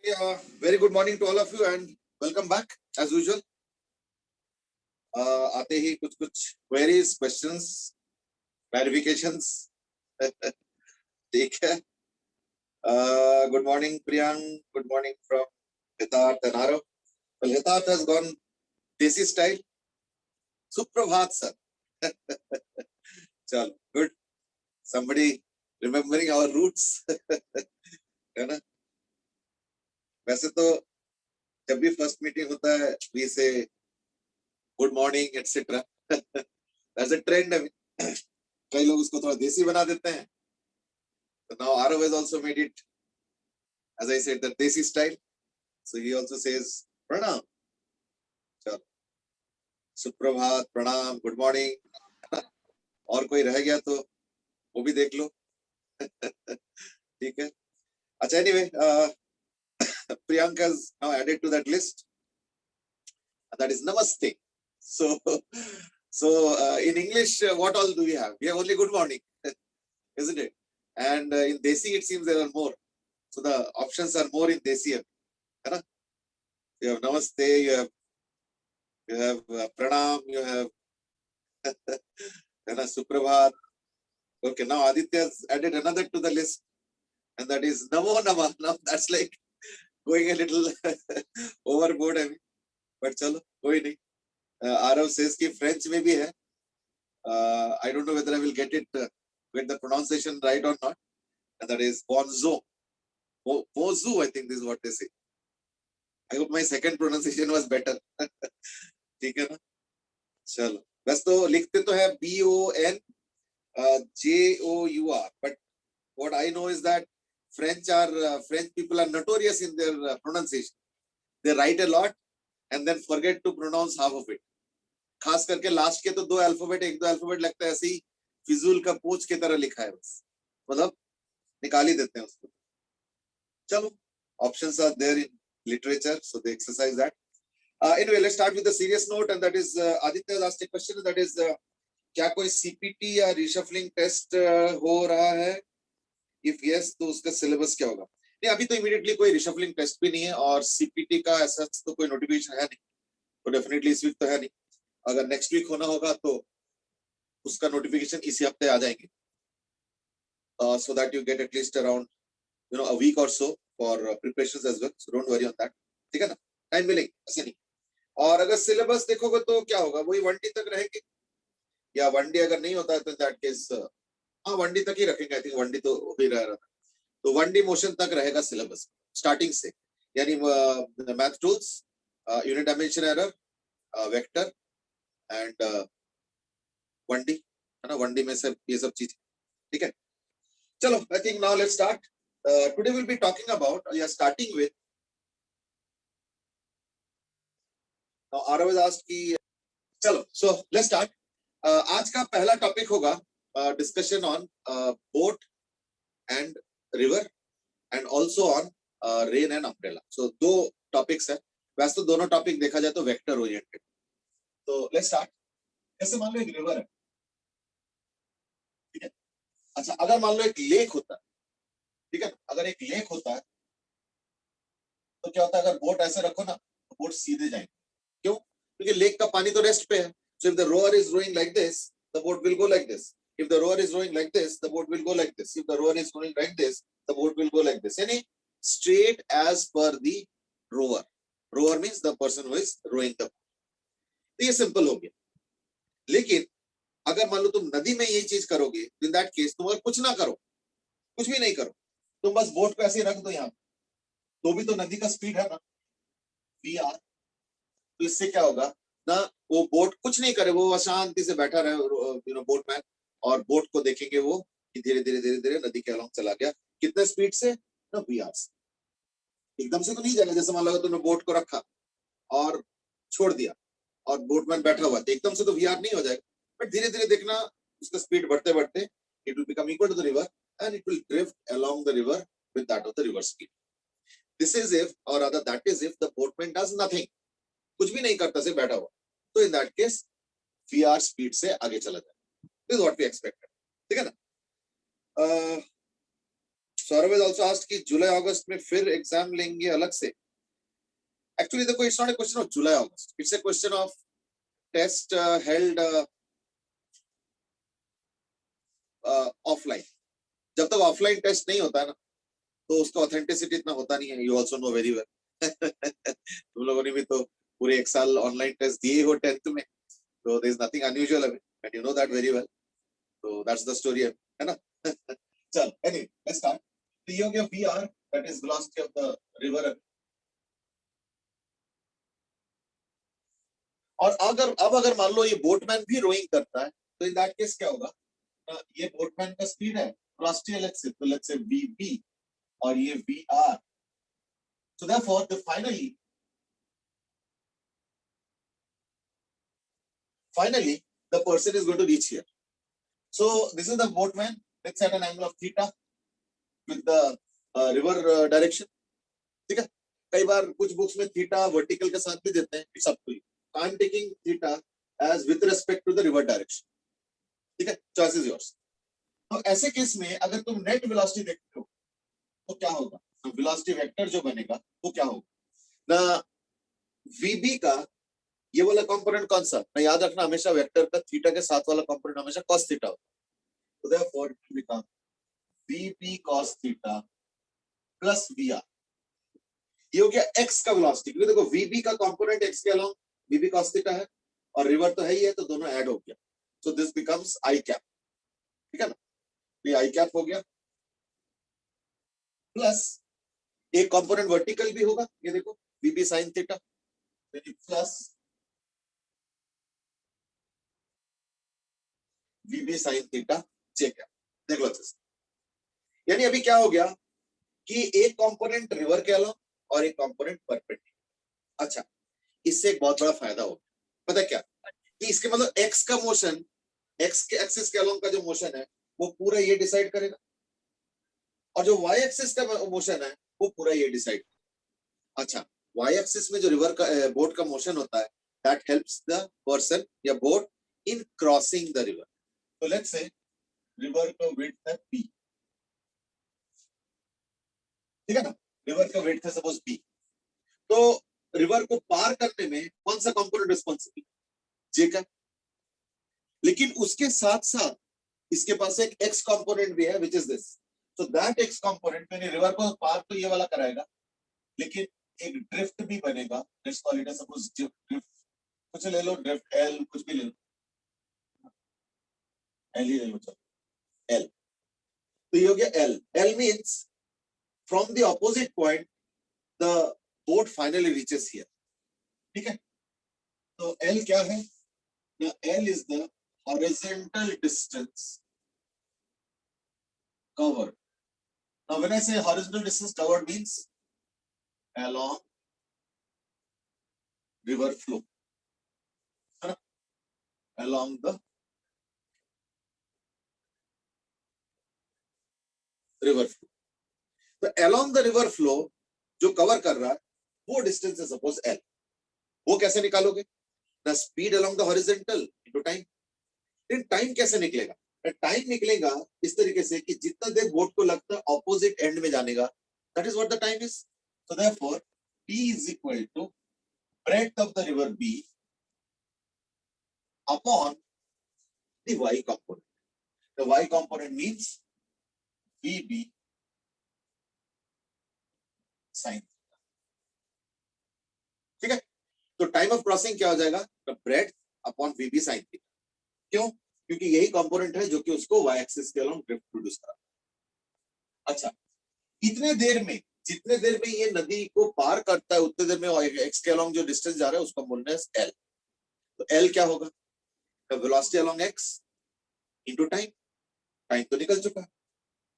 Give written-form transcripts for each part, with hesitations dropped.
Very good morning to all of you and welcome back as usual. आते ही कुछ queries, questions, clarifications. ठीक है. Good morning Priyank. Good morning from Hitarth and Arav. Well, Hitarth has gone desi style. Suprabhat sir. Chalo, good. Somebody remembering our roots. है ना? वैसे तो जब भी फर्स्ट मीटिंग होता है we say good morning etcetera. That's a trend. कई लोग उसको थोड़ा देसी बना देते हैं. So now Arav has also made it, as I said, the desi style. So he also says pranam. चलो, सुप्रभात, प्रणाम, गुड मॉर्निंग. और कोई रह गया तो वो भी देख लो. ठीक है. अच्छा, anyway, Priyanka has now added to that list. That is namaste. So in English, what all do we have? We have only good morning, isn't it? And in Desi, it seems there are more. So the options are more in Desi. Right? You have namaste, you have pranam, you have suprabhat. Okay, now Aditya has added another to the list, and that is namo namah. Now that's like going a little overboard, I mean. But chalo, koi nahi. Arav says कि French में भी है. I don't know whether I will get the pronunciation right or not. And that is bonzo. Bonzo, I think this is what they say. I hope my second pronunciation was better. ठीक है ना? चलो. बस तो लिखते तो है BONJOUR. But what I know is that French people are notorious in their pronunciation. They write a lot and then forget to pronounce half of it. खास करके लास्ट के तो एक दो अल्फाबेट लगता है ऐसे ही फिजूल का पोच की तरह लिखा है, बस मतलब निकाल ही देते हैं उसको. चलो, options are there in literature, so they exercise that. Anyway, let's start with the serious note, and that is Aditya has asked a question, that is क्या कोई CPT या reshuffling test हो रहा है? If yes, तो उसका syllabus क्या होगा? नहीं, अभी तो immediately कोई reshuffling test भी नहीं है और CPT का ऐसा तो कोई notification है नहीं, तो definitely इस week तो है नहीं. अगर नेक्स्ट वीक होना होगा तो उसका नोटिफिकेशन इसी हफ्ते आ जाएंगे. So that you get at least around a week or so for preparations as well. So don't worry on that. ठीक है ना? टाइम मिलेंगे, ऐसे नहीं. और अगर सिलेबस देखोगे तो क्या होगा, वही 1D तक रहेंगे या 1D अगर नहीं होता है तो दैट केस 1D तक ही रखेंगे. आई थिंक 1D तो हो ही रहा था. तो 1D मोशन तक रहेगा सिलेबस स्टार्टिंग से, यानी math tools, unit dimension error, vector and 1D है ना. 1D में से ये सब चीज. ठीक है. चलो, I think now let's start. Today we'll be talking about, starting with, now Arav has asked कि चलो, so let's start. आज का पहला टॉपिक होगा discussion on boat and river and also on rain and umbrella. So दो topics है. वैसे तो दोनों टॉपिक देखा जाए तो वेक्टर ओरिएंटेड. तो लेट्स स्टार्ट. ऐसे मान लो एक रिवर है, ठीक है. अच्छा, अगर मान लो एक लेक होता है, ठीक है, अगर एक लेक होता है तो क्या होता है, अगर बोट ऐसे रखो ना तो बोट सीधे जाएंगे. क्यों? क्योंकि लेक का पानी तो रेस्ट पे है. So if the rower is rowing like this, the boat will go like this. If the rower is rowing like this, the boat will go like this. If the rower is rowing like this, the boat will go like this. यानी straight as per the rower. Rower means the person who is rowing the boat. तो ये simple हो गया. लेकिन अगर मान लो तुम नदी में यही चीज करोगे, इन दैट केस तुम अगर कुछ ना करो, कुछ भी नहीं करो, तुम बस बोट को ऐसे रख दो यहाँ, तो भी तो नदी का स्पीड है ना, VR. तो इससे क्या होगा ना, वो बोट कुछ नहीं करे, वो शांति से बैठा रहे बोटमैन, और बोट को देखेंगे वो कि धीरे धीरे धीरे धीरे नदी के अलॉन्ग चला गया. कितने स्पीड से ना, VR से. एकदम से तो नहीं जाएगा. जैसे मान लो तुमने बोट को रखा और छोड़ दिया और बोटमैन बैठा हुआ, तो एकदम से तो VR नहीं हो जाएगा. बट धीरे धीरे देखना, उसका स्पीड बढ़ते बढ़ते it will become equal to the river and it will drift along the river with that of the river speed. This is if, or rather that is if the boatman does nothing, कुछ भी नहीं करता, सिर्फ बैठा हुआ. तो in that case VR speed से आगे चला जाए. This is what we expected. ठीक है ना? सौरभ has also asked कि जुलाई अगस्त में फिर एग्जाम लेंगे अलग से. Actually देखो, it's not a question of July August, it's a question of test held offline. जब तक ऑफलाइन टेस्ट नहीं होता है ना, तो उसका ऑथेंटिसिटी इतना होता नहीं है. You also know very well. तुम लोगों ने भी तो पूरे एक साल ऑनलाइन टेस्ट दिए हो 10th में, तो there is nothing unusual about it, and you know that very well. तो दैट्स द स्टोरी, है ना. चल, एनीवे लेट्स स्टार्ट. तो ये हो गया VR, that is velocity of the river. और अगर मान लो ये बोटमैन भी रोइंग करता है, तो इन दैट केस क्या होगा. ये बोटमैन का स्पीड है, वेलोसिटी लेट्स से, तो लेट्स से वीबी और ये VR. So therefore, finally, the person is going to reach here. So this is the boatman. Let's set an angle of theta with the river direction. ठीक है. कई बार कुछ books में theta vertical के साथ भी देते हैं. It's up to you. I'm taking theta as with respect to the river direction. ठीक है. Choice is yours. तो ऐसे केस में अगर तुम नेट वेलोसिटी देखते हो तो क्या होगा. तो वेलोसिटी वेक्टर जो बनेगा वो क्या होगा ना. वीबी का ये वाला कंपोनेंट कौन सा ना, याद रखना हमेशा वेक्टर का थीटा के साथ वाला कंपोनेंट हमेशा cos थीटा होता है. तो therefore it become vp cos theta plus vr. ये हो गया x का वेलोसिटी, क्योंकि देखो vb का कंपोनेंट x के अलोंग vp cos थीटा है और रिवर तो है ही है, तो दोनों ऐड हो गया. So this becomes i cap. ठीक है ना. ये i कैप हो गया प्लस एक कंपोनेंट वर्टिकल भी होगा, ये देखो vp sin theta plus vb sin theta j cap. देख लो. यानी अभी क्या हो गया कि एक कंपोनेंट रिवर के अलोंग और एक कंपोनेंट परपेंडिकुलर. अच्छा, इससे एक बहुत बड़ा फायदा होगा. पता क्या कि इसके मतलब x का मोशन, x के एक्सिस के अलोंग का जो मोशन है वो पूरा ये डिसाइड करेगा, और जो y एक्सिस का मोशन है वो पूरा ये डिसाइड. अच्छा, y एक्सिस में जो रिवर का बोट का मोशन होता है, दैट हेल्प्स द पर्सन या boat in crossing the river. तो लेट्स से रिवर का विड्थ है p. ठीक है ना. रिवर का विड्थ है सपोज p. तो रिवर को पार करने में कौन सा कंपोनेंट रिस्पॉन्सिबल, जे का. लेकिन उसके साथ साथ इसके पास एक x कंपोनेंट भी है, which is this. So that x component यानी रिवर को पार तो ये वाला कराएगा, लेकिन एक ड्रिफ्ट भी बनेगा. Let's call it suppose drift. कुछ ले लो, ड्रिफ्ट l, कुछ भी ले लो, l ही ले लो. चलो l. तो ये हो गया l. l means from the opposite point the boat finally reaches here. ठीक है. तो l क्या है ना. l is the horizontal distance covered. Now when I say horizontal distance covered means along river flow, along the river flow. तो along the river flow जो cover कर रहा है वो डिस्टेंस है सपोज l. वो कैसे निकालोगे ना. Speed along the horizontal into time. Time कैसे निकलेगा. टाइम निकलेगा इस तरीके से कि जितना देर बोट को लगता है ऑपोजिट एंड में जाने का, that is what the time is. So therefore p is equal to breadth of the river b upon the y component. The y component means vb sin. ठीक है. तो टाइम ऑफ क्रॉसिंग क्या हो जाएगा, breadth upon vb sin theta. क्यों, क्योंकि यही component है जो कि उसको y एक्सिस के अलोंग ड्रिफ्ट प्रोड्यूस करा. अच्छा, इतने देर में, जितने देर में ये नदी को पार करता है उतने देर में x के अलोंग जो डिस्टेंस जा रहा है उसका बोलना है l. तो l क्या होगा, velocity along x into time. Time तो निकल चुका है.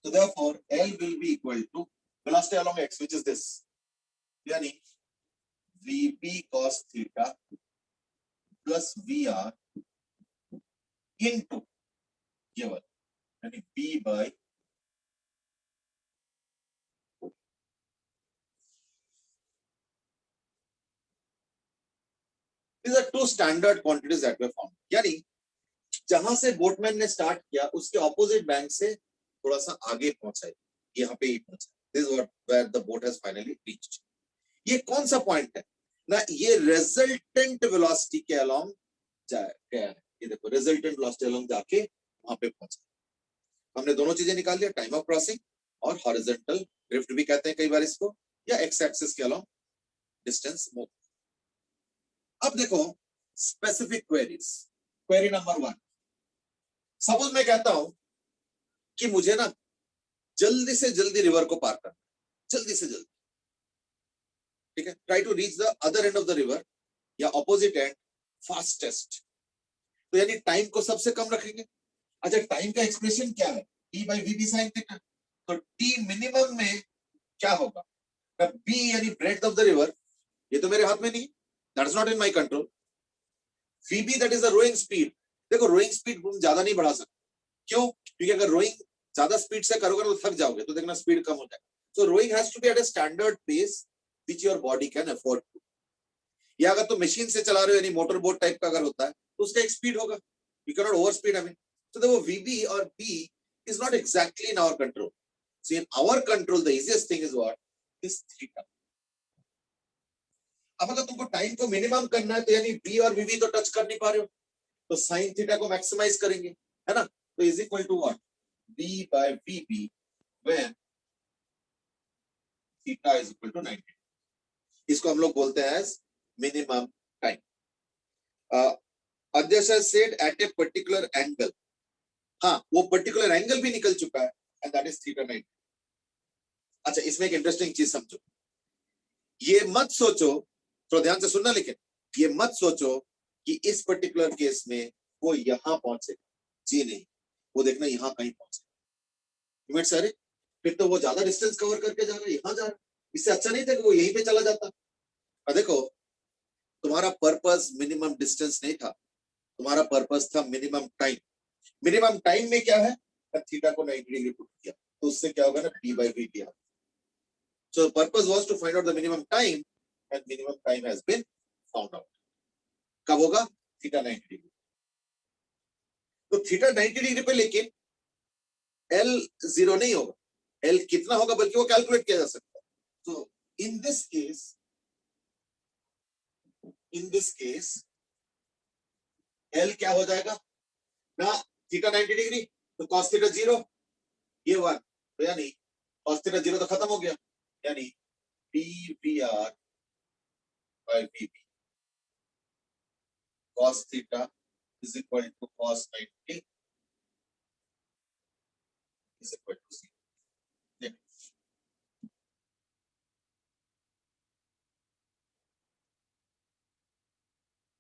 तो therefore l will be equal to velocity along x which is this, यानी vp cos theta plus vr into ये वाला, यानी b by these are two standard quantities that were found. यानी जहां से बोटमैन ने स्टार्ट किया उसके ऑपोजिट बैंक से थोड़ा सा आगे पहुंचा. यहाँ पे ही पहुंचा. This is what where the boat has finally reached. ये कौन सा पॉइंट है ना, ये रिजल्टेंट वेलोसिटी के अलोंग क्या है, ये देखो रिजल्टेंट वेलोसिटी अलोंग जाके वहां पे पहुंचा. हमने दोनों चीजें निकाल लिया, टाइम ऑफ क्रॉसिंग और हॉरिजॉन्टल ड्रिफ्ट भी कहते हैं कई बार इसको, या एक्स एक्सिस के अलोंग डिस्टेंस मूव. अब देखो specific queries. Query number 1, suppose मैं कहता हूं कि मुझे ना जल्दी से जल्दी रिवर को पार करना, जल्दी से जल्दी, ठीक है, try to reach the other end of the river या ऑपोजिट एंड फास्टेस्ट. तो यानी टाइम को सबसे कम रखेंगे. अच्छा, टाइम का एक्सप्रेशन क्या है, T by V B sine theta. तो टी मिनिमम में क्या होगा, बी यानी ब्रेड्थ ऑफ द रिवर, ये तो मेरे हाथ में नहीं, that is not in my control. VB that is the rowing speed. देखो रोइंग स्पीड तुम ज्यादा नहीं बढ़ा सकते, क्यों, क्योंकि अगर रोइंग ज्यादा स्पीड से करोगे तो थक जाओगे, तो देखना स्पीड कम हो जाएगा. So rowing has to be at a standard pace which your body can afford to. या अगर तुम मशीन से चला रहे हो यानी मोटर बोट टाइप का अगर होता है तो उसका एक स्पीड होगा, you can not over speed. हमें तो देखो वीबी और B is not exactly in our control. So in our control the easiest thing is what, is theta. अब अगर तुमको टाइम को मिनिमम करना है तो यानी बी और वीबी तो टच कर नहीं पा रहे हो, तो साइन थीटा को मैक्सिमाइज करेंगे, है ना. तो is equal to what, B by VB when theta is equal to 90. इसको हम लोग बोलते हैं एज मिनिमम टाइम. अध्यक्ष said at a particular angle. हाँ, वो पर्टिकुलर एंगल भी निकल चुका है एंड दैट इज थीटा 90. अच्छा, इसमें एक इंटरेस्टिंग चीज समझो. ये मत सोचो, थोड़ा ध्यान से सुनना, लेकिन ये मत सोचो कि इस पर्टिकुलर केस में वो यहां पहुंचेगा. जी नहीं, वो देखना यहां कहीं पहुंचे. सारे फिर तो वो ज्यादा डिस्टेंस कवर करके जा रहा है, यहां जा रहा है. इससे अच्छा नहीं था कि वो यहीं पे चला जाता. और देखो तुम्हारा पर्पस मिनिमम डिस्टेंस नहीं था, तुम्हारा पर्पस था मिनिमम टाइम. मिनिमम टाइम में क्या है, थीटा को 90 डिग्री पुट किया, तो उससे क्या होगा ना, D by we T. So the purpose was to find out the minimum time, and minimum time has been found out. कब होगा, थीटा 90 डिग्री. तो थीटा 90 डिग्री पे लेकिन L 0 नहीं होगा. L कितना होगा बल्कि वो कैलकुलेट किया जा सकता है. तो in this case L क्या हो जाएगा ना, थीटा 90 डिग्री तो cos थीटा 0, ये 1, तो यानी cos थीटा 0 तो खत्म हो गया, यानी PVR by VB cos theta is equal to cos 90 is equal to 0.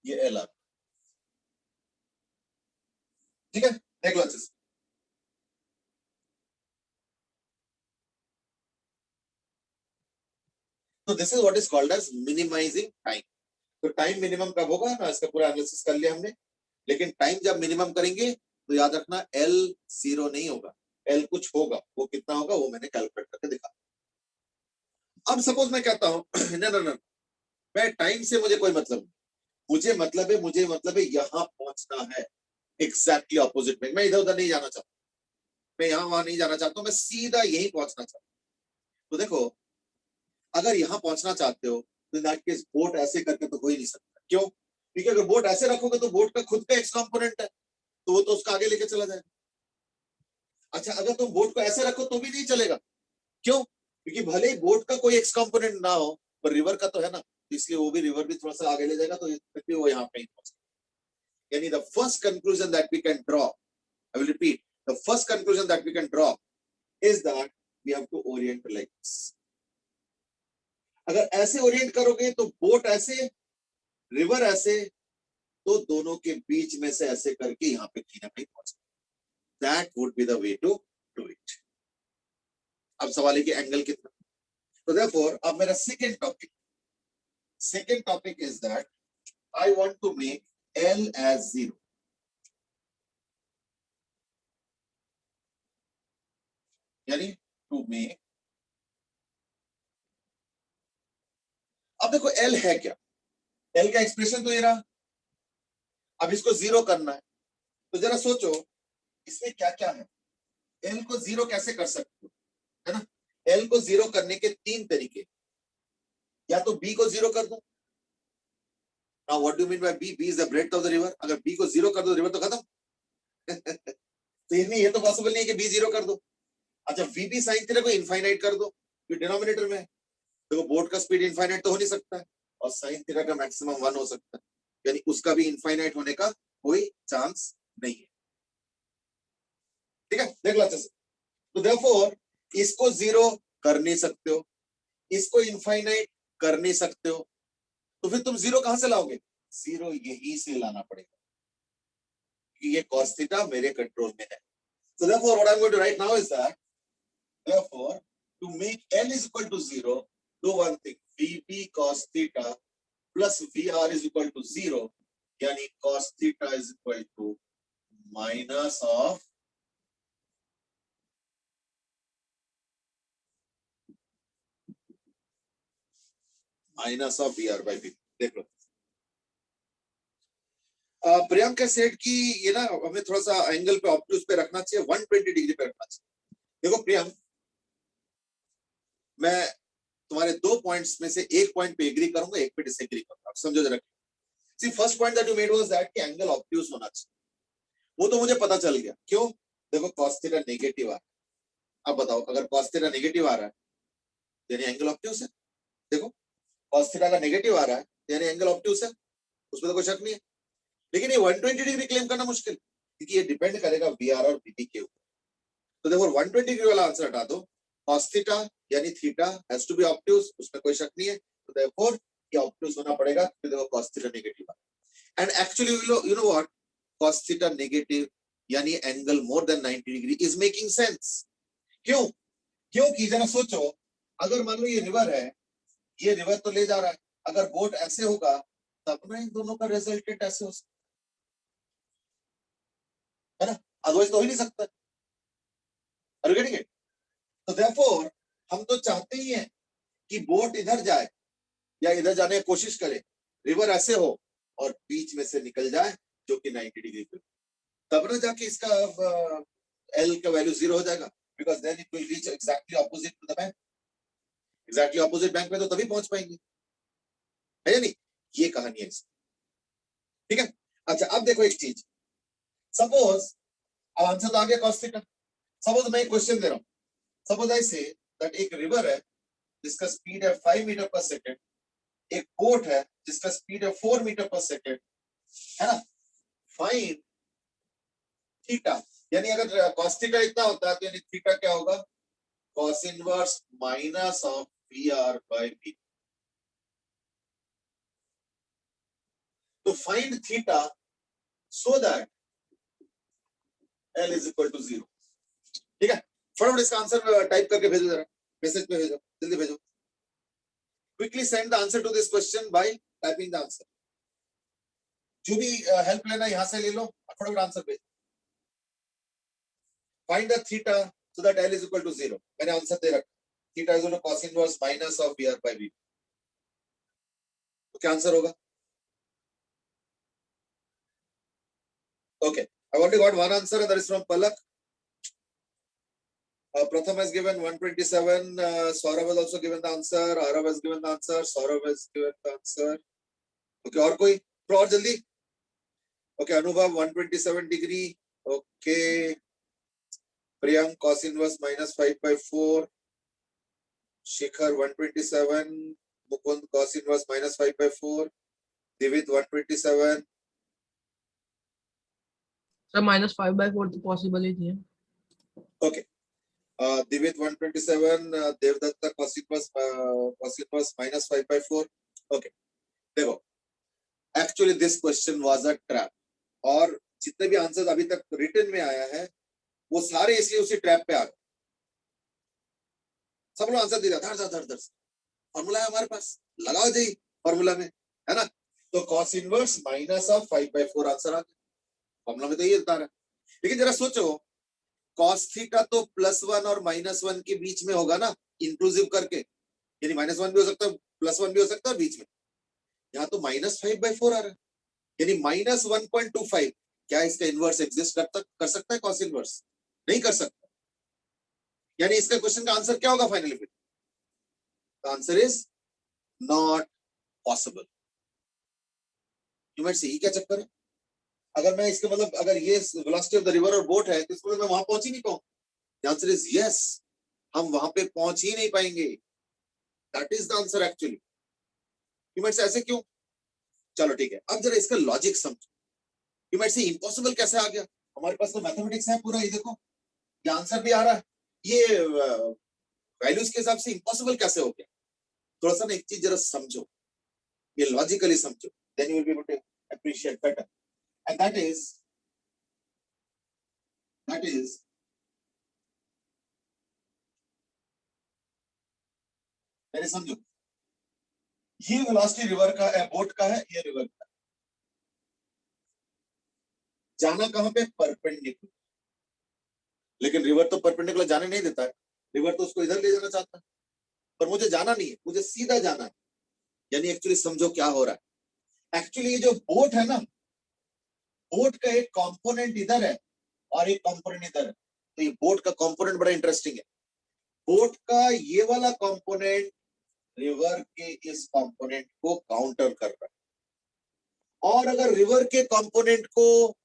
ये L आ, ठीक है, देख लो अच्छे से. तो this is what is called as minimizing time. तो टाइम मिनिमम कब होगा ना, इसका पूरा एनालिसिस कर लिया हमने. लेकिन टाइम जब मिनिमम करेंगे तो याद रखना L 0 नहीं होगा, L कुछ होगा. वो कितना होगा वो मैंने कैलकुलेट करके दिखा. अब सपोज मैं कहता हूं ना, मैं टाइम से मुझे कोई मतलब नहीं, मुझे मतलब है यहां पहुंचना है, एग्जैक्टली ऑपोजिट में. मैं इधर उधर नहीं जाना चाहता, मैं यहां वहां नहीं जाना चाहता हूं, मैं सीधा यहीं पहुंचना चाहता हूं. तो देखो अगर यहां पहुंचना चाहते हो तो इन दैट केस बोट ऐसे करके तो हो ही नहीं सकता. क्यों, क्योंकि अगर बोट ऐसे रखोगे तो बोट का खुद का एक्स कंपोनेंट है, तो वो तो उसका आगे लेके चला जाएगा. अच्छा, अगर तुम बोट को ऐसे रखो तो भी नहीं चलेगा. क्यों, क्योंकि भले ही बोट का कोई एक्स कंपोनेंट ना हो पर रिवर का तो है ना, इसलिए वो भी रिवर भी थोड़ा सा आगे ले जाएगा, तो फिर वो यहाँ पे पहुंचेगा. यानी the first conclusion that we can draw, I will repeat, the first conclusion that we can draw is that we have to orient like this. अगर ऐसे ओरिएंट करोगे तो बोट ऐसे, रिवर ऐसे, तो दोनों के बीच में से ऐसे करके यहाँ पे कहीं ना कहीं पहुंचे. That would be the way to do it. अब सवाल है कि एंगल कितना. तो देयरफॉर अब मेरा second topic is that I want to make L as 0. यानी टू मेक, अब देखो L है क्या, L का एक्सप्रेशन तो ये रहा. अब इसको 0 करना है, तो जरा सोचो इसमें क्या क्या है. L को 0 कैसे कर सकते हो, है ना। एल को जीरो करने के तीन तरीके, या तो बी को जीरो कर दो। Now what do you mean by B? B is the breadth of the river. अगर बी को जीरो कर दो रिवर तो खत्म। तो ये तो पॉसिबल नहीं है कि बी जीरो कर दो। अच्छा, वी बी साइन थीटा को इनफाइनाइट कर दो, डिनोमिनेटर में। देखो बोट का स्पीड इनफाइनाइट तो हो नहीं सकता है, और साइन थीटा का मैक्सिमम 1 हो सकता है, यानी उसका भी इनफाइनाइट होने का कोई चांस नहीं है। ठीक है, देख लो अच्छे से। तो देयरफॉर इसको जीरो कर नहीं सकते हो, इसको इनफाइनाइट कर नहीं सकते हो, तो फिर तुम जीरो कहां से लाओगे? जीरो यही से लाना पड़ेगा, कि ये cos थीटा मेरे कंट्रोल में है। So therefore what I'm going to write now is that therefore to make L is equal to 0, do one thing, VB cos theta plus VR is equal to 0, यानी cos theta is equal to minus of VR by V। देख लो प्रियंक के set की ये ना हमें थोड़ा सा angle पे ऑब्ट्यूज पे रखना चाहिए, 120 डिग्री पे रखना चाहिए। देखो प्रियंक, मैं तुम्हारे दो पॉइंट्स में से एक पॉइंट पे एग्री करूंगा, एक पे डिसएग्री करूंगा, समझो जरा। See first point that you made was that कि एंगल ऑब्ट्यूज होना चाहिए, वो तो मुझे पता चल गया। क्यों? देखो cos थीटा नेगेटिव आ रहा है। अब बताओ, अगर cos थीटा नेगेटिव आ रहा है यानी एंगल ऑब्ट्यूज है। देखो cos थीटा का नेगेटिव आ रहा है यानी एंगल ऑब्ट्यूज है, उसमें तो कोई शक नहीं है। लेकिन ये 120 डिग्री क्लेम करना मुश्किल, क्योंकि ये डिपेंड करेगा वीआर और वीबी के ऊपर। तो देखो 120 डिग्री वाला आंसर हटा दो, cos थीटा यानी theta has to be obtuse, उसमें कोई शक नहीं है। तो देयरफॉर ये ऑब्ट्यूज होना पड़ेगा, क्योंकि देखो cos थीटा नेगेटिव है। And actually you know what, cos theta negative यानी angle more than 90 degree is making sense. क्यों? क्योंकि जरा सोचो, अगर मान लो ये रिवर है, ये रिवर तो ले जा रहा है, अगर बोट ऐसे होगा तब ना इन दोनों का रिजल्टेंट ऐसे हो सकता है ना, अदरवाइज तो हो ही नहीं सकता। Are you getting it? तो देयरफॉर हम तो चाहते ही हैं कि बोट इधर जाए या इधर जाने की कोशिश करे, रिवर ऐसे हो और बीच में से निकल जाए जो कि 90 डिग्री पे, तब ना जाके इसका एल का वैल्यू जीरो हो जाएगा, because then it will reach exactly opposite to the bank. Exactly opposite bank पे तो तभी पहुंच पाएंगे, है या नहीं? ये कहानी है इसकी। ठीक है, अच्छा अब देखो एक चीज, सपोज अब आंसर तो आ गया cos थीटा। सपोज मैं एक क्वेश्चन दे रहा हूं, सपोज आई से दैट एक रिवर है जिसका स्पीड है 5 मीटर पर सेकेंड, एक बोट है जिसका स्पीड है 4 मीटर पर सेकेंड, है ना। फाइंड थीटा, यानी अगर cos थीटा इतना होता है तो यानी थीटा क्या होगा? cos inverse minus of VR by V। तो find theta so that L is equal to 0। ठीक है, फटाफट इसका आंसर टाइप करके भेजो, जरा मैसेज पे भेजो, जल्दी भेजो। Quickly send the answer to this question by typing the answer. जो भी हेल्प लेना यहां से ले लो, फटाफट आंसर भेजो। Find the theta so that L is equal to 0। मैंने आंसर दे रखा, theta is equal to cos inverse minus of VR by V। तो क्या आंसर होगा? Okay, I've already got one answer, and that is from Palak. Pratham has given 127. Saurav has also given the answer. Arav has given the answer. Saurav has given the answer. Okay, और कोई? और जल्दी. Okay, Anubhav 127 degree. Okay. Priyank cos inverse minus 5/4. Shikhar 127. Mukund cos inverse minus 5/4. Divit 127. Sir -5/4 तो possible ही नहीं है। Okay. Divit 127. Devdatta cos inverse minus 5/4. Okay. देखो, actually this question was a trap, और जितने भी आंसर्स अभी तक रिटन में आया है वो सारे इसलिए उसी ट्रैप पे आ गए। सब लोग आंसर दे दिया धड़ धड़ धड़, फॉर्मूला है हमारे पास, लगाओ जी फॉर्मूला में, है ना। तो cos inverse minus of 5/4 answer आ गया, फॉर्मूला में तो ये बता रहा है। लेकिन जरा सोचो, cos थीटा तो +1 और -1 के बीच में होगा ना, इंक्लूसिव करके, यानी -1 भी हो सकता है, +1 भी हो सकता है बीच में। यहाँ तो -5/4 आ रहा है, यानी -1.25। क्या इसका इनवर्स एग्जिस्ट कर सकता है? cos इनवर्स नहीं कर सकता, यानी इसका क्वेश्चन का आंसर क्या होगा फाइनली? फिर answer is not possible. You might see, क्या चक्कर है? अगर मैं इसका मतलब अगर ये वेलोसिटी ऑफ द रिवर और बोट है तो इसको मैं वहां पहुंच ही नहीं पाऊंगा। आंसर इज यस, हम वहां पे पहुंच ही नहीं पाएंगे। That is the answer actually. You might say ऐसे क्यों? चलो ठीक है, अब जरा इसका लॉजिक समझो। यू माइट से इम्पॉसिबल कैसे आ गया? हमारे पास तो मैथमेटिक्स है पूरा, ये देखो ये आंसर भी आ रहा है, ये वैल्यूज के हिसाब से इम्पॉसिबल कैसे हो गया? थोड़ा सा ना एक चीज जरा समझो, ये लॉजिकली समझो, then you will be able to appreciate better. And that is मैंने समझो, ये वेलोसिटी रिवर का है, बोट का है, ये रिवर का है। जाना कहां पे? परपेंडिकुलर। लेकिन रिवर तो परपेंडिकुलर जाने नहीं देता है, रिवर तो उसको इधर ले जाना चाहता है, पर मुझे जाना नहीं है, मुझे सीधा जाना है। यानी एक्चुअली समझो क्या हो रहा है। एक्चुअली ये जो बोट है ना, बोट का एक कंपोनेंट इधर है और एक कंपोनेंट इधर है। तो ये बोट का कंपोनेंट बड़ा इंटरेस्टिंग है। बोट का ये वाला कंपोनेंट रिवर के इस कंपोनेंट को काउंटर कर रहा है, और अगर रिवर के कंपोनेंट को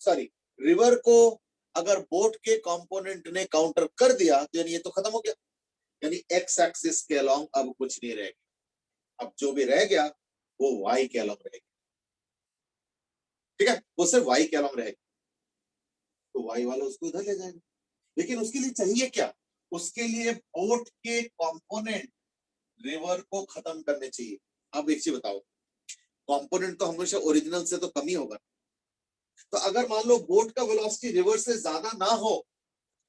रिवर को अगर बोट के कंपोनेंट ने काउंटर कर दिया तो यानी ये तो खत्म हो गया। यानी एक्स एक्सिस के अलोंग अब कुछ नहीं रहेगा, अब जो भी रह गया वो वाई के अलोंग रहेगा। ठीक है, वो सिर्फ वाई के अलोंग रहेगा, तो वाई वाला उसको इधर ले जाएगा। लेकिन उसके लिए चाहिए क्या? उसके लिए बोट के कंपोनेंट रिवर को खत्म करने चाहिए। अब एक चीज बताओ, कंपोनेंट तो हमेशा ओरिजिनल से तो कम ही होगा। तो अगर मान लो बोट का वेलोसिटी रिवर से ज्यादा ना हो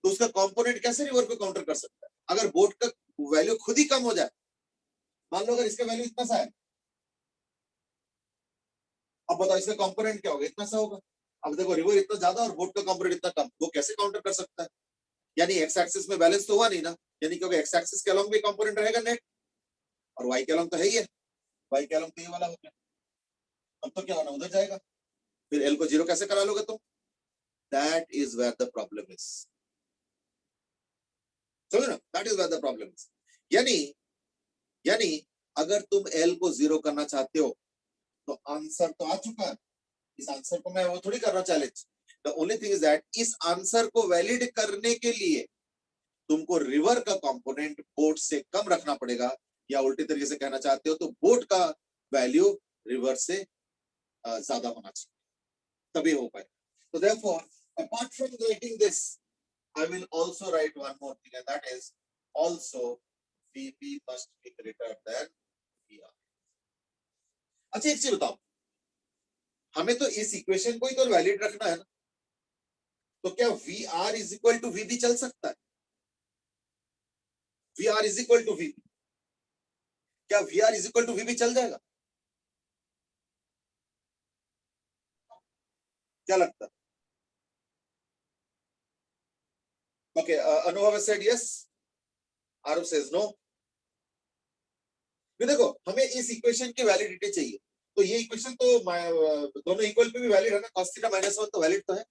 तो उसका कंपोनेंट कैसे रिवर को काउंटर कर सकता है? अगर बोट का वैल्यू खुद ही कम हो जाए, मान लो अगर इसका वैल्यू इतना सा है, अब बताओ इसका कंपोनेंट क्या होगा? इतना सा होगा। अब देखो रिवर इतना ज्यादा और बोट का कंपोनेंट इतना कम, वो कैसे काउंटर कर सकता है? यानी एक्स एक्सिस में बैलेंस तो हुआ नहीं ना, यानी क्योंकि एक्स एक्सिस के अलोंग भी कंपोनेंट रहेगा नेट, और वाई के अलोंग तो है ही है, वाई के अलोंग तो ये वाला हो गया। अब तो क्या होना, उधर जाएगा, फिर एल को जीरो कैसे करा लोगे तुम? That is where the problem is. समझो ना, that is where the problem is. यानी अगर तुम एल को जीरो करना चाहते हो तो आंसर तो आ चुका है, इस आंसर को मैं वो थोड़ी कर रहा हूं challenge. The only thing is that इस आंसर को वैलिड करने के लिए तुमको रिवर का कंपोनेंट बोट से कम रखना पड़ेगा, या उल्टे तरीके से कहना चाहते हो तो बोट का वैल्यू रिवर से ज्यादा होना चाहिए, तभी हो पाए। तो therefore apart from writing this I will also write one more thing, and that is also VP must be greater than VR। अच्छा एक चीज बताओ, हमें तो इस इक्वेशन को ही तो वैलिड रखना है ना, तो क्या VR is equal to VB चल सकता है? VR is equal to VB, क्या VR is equal to VB चल जाएगा? क्या लगता है? Okay, Anubhav has said yes. Arup says no. ये देखो, हमें इस इक्वेशन की वैलिडिटी चाहिए, तो ये इक्वेशन तो दोनों इक्वल पे भी वैलिड है ना, cos थीटा -1 तो वैलिड तो है।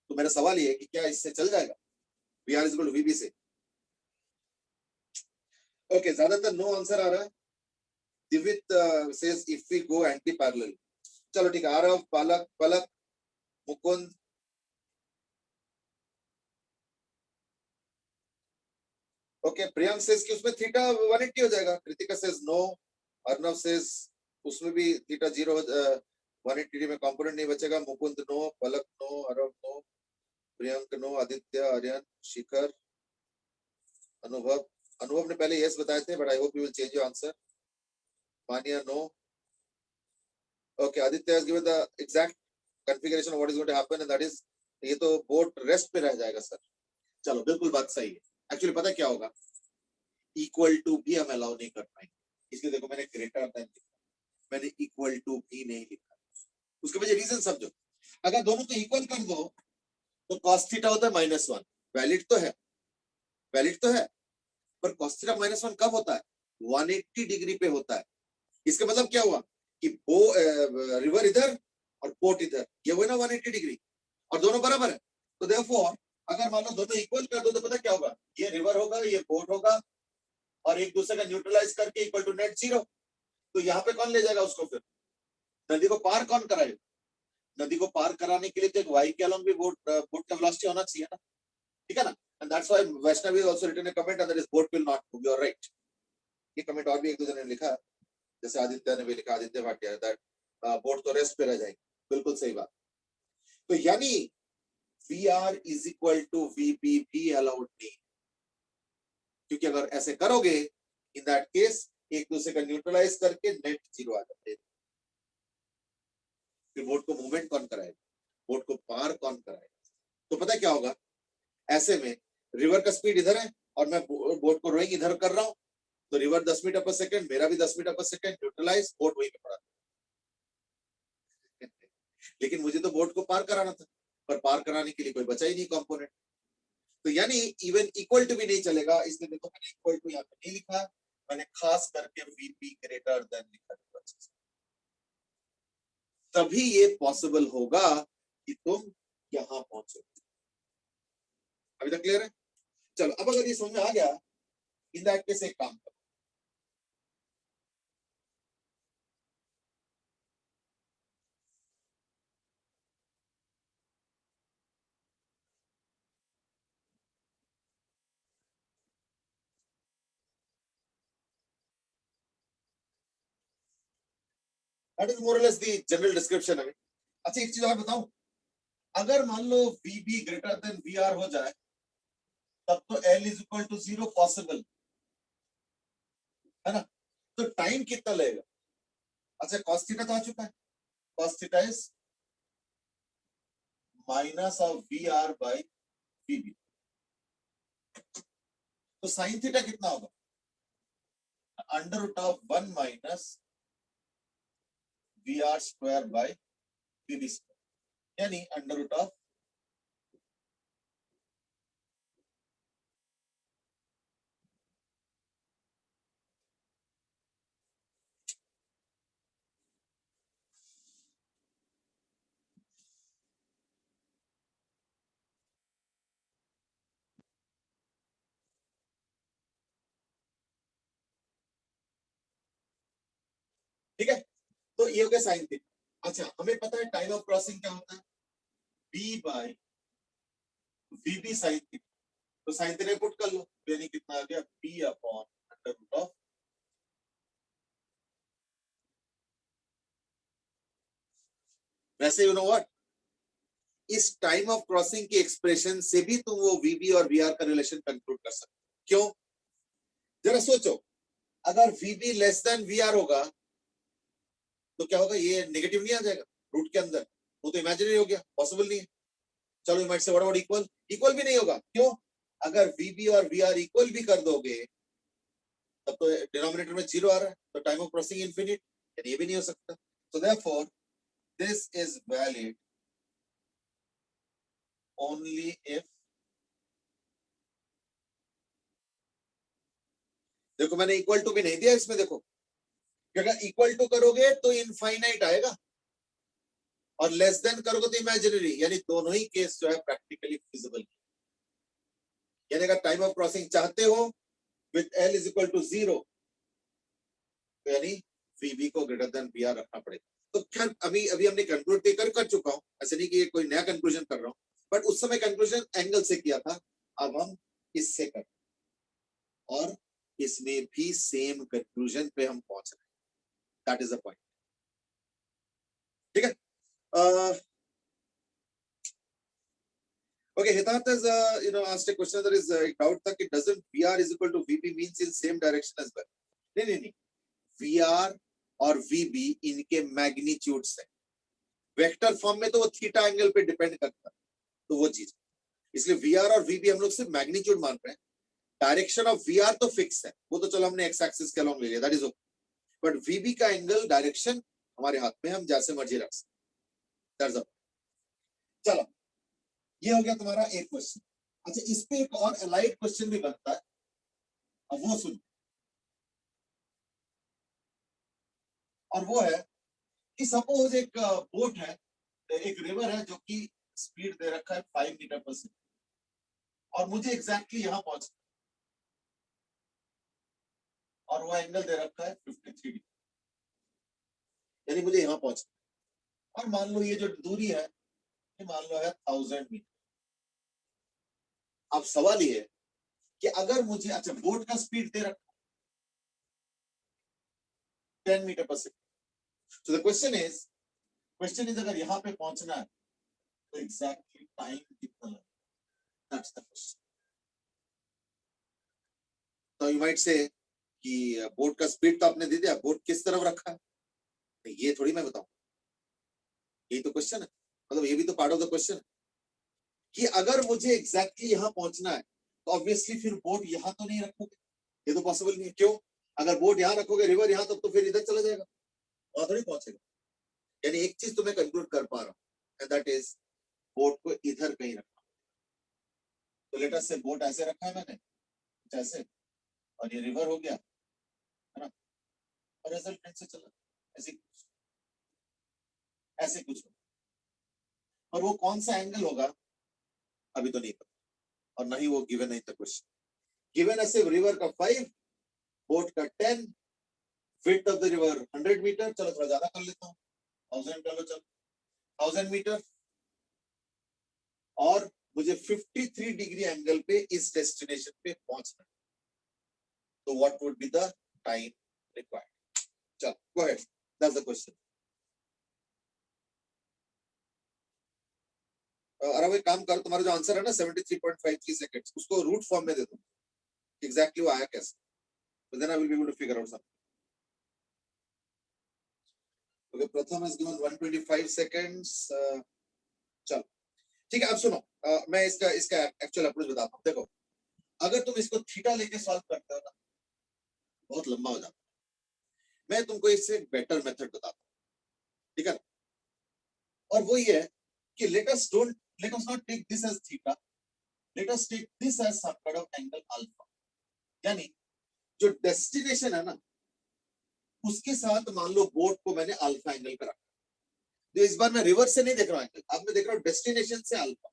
तो मेरा सवाल ये है कि क्या इससे चल जाएगा VR is equal to VB से? ओके, ज्यादातर नो आंसर आ रहा है। Divit says if we go anti parallel. चलो ठीक है, आरव, पलक पलक मुकुंद, ओके, प्रियंक सेज कि उसमें थीटा 180 हो जाएगा। Kritika says no. Arnav says उसमें भी थीटा 0 180 में कंपोनेंट नहीं बचेगा। Mukund no, Palak no, Aarav no, Priyank no, Aditya, Aryan, Shikhar, Anubhav. Anubhav ने पहले यस बताए थे, but I hope you will change your answer. Maniya no. Okay, Aditya has given the exact configuration of what is going to happen, and that is ये तो boat rest पे रह जाएगा sir. चलो बिल्कुल बात सही है। एक्चुअली पता क्या होगा, इक्वल टू भी हम अलाउ नहीं कर पाएंगे, इसलिए देखो मैंने ग्रेटर देन लिखा, मैंने इक्वल टू भी नहीं लिखा। उसके वजह रीजन समझो, अगर दोनों को इक्वल कर दो तो cos थीटा होता है -1, वैलिड तो है, वैलिड तो है, पर cos थीटा -1 कब होता है? 180 डिग्री पे होता है। इसका मतलब क्या हुआ कि रिवर इधर और बोट इधर, ये हुआ ना 180 डिग्री, और दोनों बराबर है। तो देयरफॉर अगर मान लो दोनों इक्वल कर दो तो पता क्या होगा, ये ये रिवर होगा, ये बोट होगा, और एक दूसरे का न्यूट्रलाइज करके इक्वल टू नेट जीरो। तो यहाँ पे कौन ले जाएगा उसको? फिर नदी को पार कौन कराएगा? नदी को पार कराने के लिए तो एक वाई के अलोंग भी बोट का वेलोसिटी होना चाहिए ना, ठीक है ना? And that's why Vaishnav is also written a comment and that is boat will not move, you are right. ये कमेंट और भी एक दो जने ने लिखा, जैसे आदित्य ने भी लिखा, आदित्य भाटिया, दैट बोट तो रेस्ट पे रह जाएगी। बिल्कुल सही बात। तो यानी VR is equal to VP भी अलाउड नहीं, क्योंकि अगर ऐसे करोगे इन दैट केस एक दूसरे का न्यूट्रलाइज करके नेट जीरो आ जाते हैं। फिर बोट को मूवमेंट कौन कराएगा? बोट को पार कौन कराएगा? तो पता है क्या होगा? ऐसे में रिवर का स्पीड इधर है और मैं बोट को रोइंग इधर कर रहा हूं, तो रिवर 10 मीटर पर सेकंड, मेरा भी 10 metre per second, neutralise, boat वहीं पे पड़ा। लेकिन मुझे तो बोट को पार कराना था, पर पार कराने के लिए कोई बचा ही नहीं कंपोनेंट। तो यानी इवन इक्वल टू भी नहीं चलेगा, इसलिए देखो मैंने इक्वल टू यहाँ पे नहीं लिखा, मैंने खास करके VP ग्रेटर देन लिखा। तभी ये पॉसिबल होगा कि तुम यहां पहुंचो। अभी तक क्लियर है? चलो, अब अगर ये समझ में आ गया, इन दैट केस एक काम करो, दैट इज मोर और लेस द जनरल डिस्क्रिप्शन है। अच्छा, एक चीज और बताऊं, अगर मान लो VB ग्रेटर देन VR हो जाए, तब तो L is equal to 0 possible है ना? तो टाइम कितना लगेगा? अच्छा, cos थीटा तो आ चुका है, cos theta is minus of VR by VB। तो sin थीटा कितना होगा? Under root of 1 minus VR square by VB square, यानी अंडर रूट ऑफ ठीक है। तो ये हो गया साइन थीटा। अच्छा, हमें पता है टाइम ऑफ क्रॉसिंग क्या होता है? B by VB sine theta. तो साइन थीटा पुट कर लो, यानी कितना आ गया? B upon under root of, वैसे यू नो व्हाट, इस टाइम ऑफ क्रॉसिंग की एक्सप्रेशन से भी तुम वो VB और VR का रिलेशन कंक्लूड कर सकते हो। क्यों? जरा सोचो, अगर VB लेस देन VR होगा तो क्या होगा? ये नेगेटिव नहीं आ जाएगा रूट के अंदर? वो तो इमेजिनरी हो गया, पॉसिबल नहीं है। चलो, you might say what about equal? Equal भी नहीं होगा। क्यों? अगर VB और VR इक्वल भी कर दोगे तब तो डिनोमिनेटर में 0 आ रहा है, तो टाइम ऑफ क्रॉसिंग इनफिनिट, ये भी नहीं हो सकता। So therefore this is valid only if, देखो मैंने इक्वल टू भी नहीं दिया इसमें, देखो अगर इक्वल टू करोगे तो इनफाइनाइट आएगा, और लेस देन करोगे तो इमेजिनरी, यानी दोनों ही केस जो है प्रैक्टिकली फिजिबल। यानी अगर टाइम ऑफ क्रॉसिंग चाहते हो with L is equal to 0, तो यानी VB को ग्रेटर देन VR रखना पड़ेगा। तो खैर अभी अभी हमने कंक्लूड कर चुका हूं, ऐसे नहीं कि कोई नया कंक्लूजन कर रहा हूं, बट उस समय कंक्लूजन एंगल से किया था, अब हम इससे कर, और इसमें भी सेम कंक्लूजन पे हम पहुंच रहे हैं। That is the point. ठीक है। Okay, Hitat has asked a question. There is a doubt that it doesn't VR is equal to VP means in same direction as well. नहीं, VR और VB इनके मैग्नीट्यूड्स है, vector form में तो वो theta angle पे depend करता है, तो वो चीज, इसलिए VR और VB हम लोग सिर्फ मैग्नीट्यूड मान रहे हैं। डायरेक्शन ऑफ VR तो फिक्स है, वो तो चलो हमने एक्स एक्सिस के अलोंग ले लिया, that is okay, but VB का एंगल डायरेक्शन हमारे हाथ में, हम जैसे मर्जी रख सकते हैं। चलो, ये हो गया तुम्हारा एक क्वेश्चन। अच्छा, इस पे एक और अलाइड क्वेश्चन भी बनता है, अब वो सुन, और वो है कि सपोज एक बोट है, एक रिवर है जो कि स्पीड दे रखा है 5 मीटर पर सेकंड, और मुझे एग्जैक्टली यहां पहुंचना, और वो एंगल दे रखा है 53 डिग्री, यानी मुझे यहाँ पहुंचना। और मान लो ये जो दूरी है ये मान लो है 1000 मीटर। अब सवाल ये है कि अगर मुझे, अच्छा बोट का स्पीड दे रखा 10 मीटर पर सेकेंड, तो द क्वेश्चन इज अगर यहाँ पे पहुंचना है तो एग्जैक्टली टाइम कितना लगेगा, दैट्स द क्वेश्चन। तो यू माइट से कि बोट का स्पीड तो आपने दे दिया, बोट किस तरफ रखा है ये थोड़ी मैं बताऊं, यही तो क्वेश्चन है, मतलब ये भी तो पार्ट ऑफ द क्वेश्चन है कि अगर मुझे एग्जैक्टली यहाँ पहुंचना है तो ऑब्वियसली फिर बोट यहाँ तो नहीं रखोगे, ये तो पॉसिबल नहीं है। क्यों? अगर बोट यहाँ रखोगे रिवर यहाँ, तब तो फिर इधर चला जाएगा, वहां थोड़ी पहुंचेगा। यानी एक चीज तो मैं कंक्लूड कर पा रहा हूँ, दैट इज बोट को इधर कहीं रखा। तो लेट अस से बोट ऐसे रखा है मैंने, ऐसे, और ये रिवर हो गया, है ना, और रिजल्टेंट से चला ऐसे कुछ हो। और वो कौन सा एंगल होगा अभी तो नहीं पता, और ना ही वो गिवन है द क्वेश्चन। गिवन है सिर्फ रिवर का 5, बोट का 10, width of the river 100 metre, चलो थोड़ा ज्यादा कर लेता हूँ, 1000 कर लो, चलो 1000 मीटर, और मुझे 53 डिग्री एंगल पे इस डेस्टिनेशन पे पहुंचना है। तो what would be the time required? चलो go ahead, that's the question. और अब एक काम करो, तुम्हारा जो आंसर है ना 73.53 सेकंड्स, उसको रूट फॉर्म में दे दो, एग्जैक्टली वो आया कैसे, तो then I will be able to figure out something. Okay, Pratham has given 125 seconds. चलो ठीक है, अब सुनो, मैं इसका इसका एक्चुअल अप्रोच बताता हूँ। देखो, अगर तुम इसको थीटा लेके सॉल्व करते हो ना, बहुत लंबा हो जाता है। मैं तुमको इससे एक बेटर मेथड बताता हूँ, ठीक है, और वो ये है कि let us not take this as theta, let us take this as some kind of angle alpha. यानी जो डेस्टिनेशन है ना, उसके साथ मान लो बोट को मैंने अल्फा एंगल पे रखा, तो इस बार मैं रिवर्स से नहीं देख रहा हूं एंगल, अब मैं देख रहा हूं डेस्टिनेशन से अल्फा।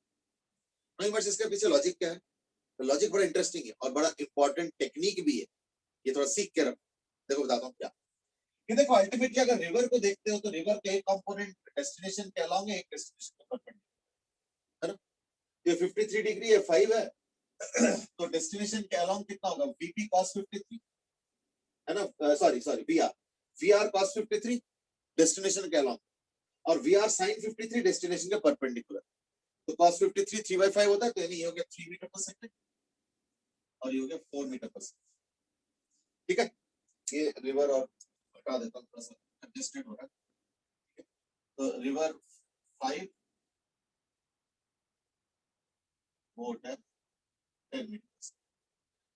नहीं, बस इसके पीछे लॉजिक क्या है? तो लॉजिक बड़ा इंटरेस्टिंग है और बड़ा इंपॉर्टेंट टेक्निक भी है, ये थोड़ा सीख के रखो। देखो बताता हूँ क्या, कि देखो अल्टीमेटली अगर रिवर को देखते हो तो रिवर के एक कंपोनेंट डेस्टिनेशन के अलोंग है, एक डेस्टिनेशन के परपेंडिकुलर, है ना। ये 53 डिग्री है, 5 है, तो डेस्टिनेशन के अलोंग कितना होगा, वीपी cos 53, है ना, sorry we are cos 53 destination के अलोंग, और वी आर sin 53 डेस्टिनेशन के परपेंडिकुलर। तो cos 53 3/5 होता है, तो यानी ये हो गया 3 मीटर पर सेकंड और ये हो गया 4 मीटर पर सेकंड, ठीक है। ये रिवर और हटा देता हूं, थोड़ा सा एडजस्टेड हो रहा है। तो रिवर 5, बोट है 10 मीटर।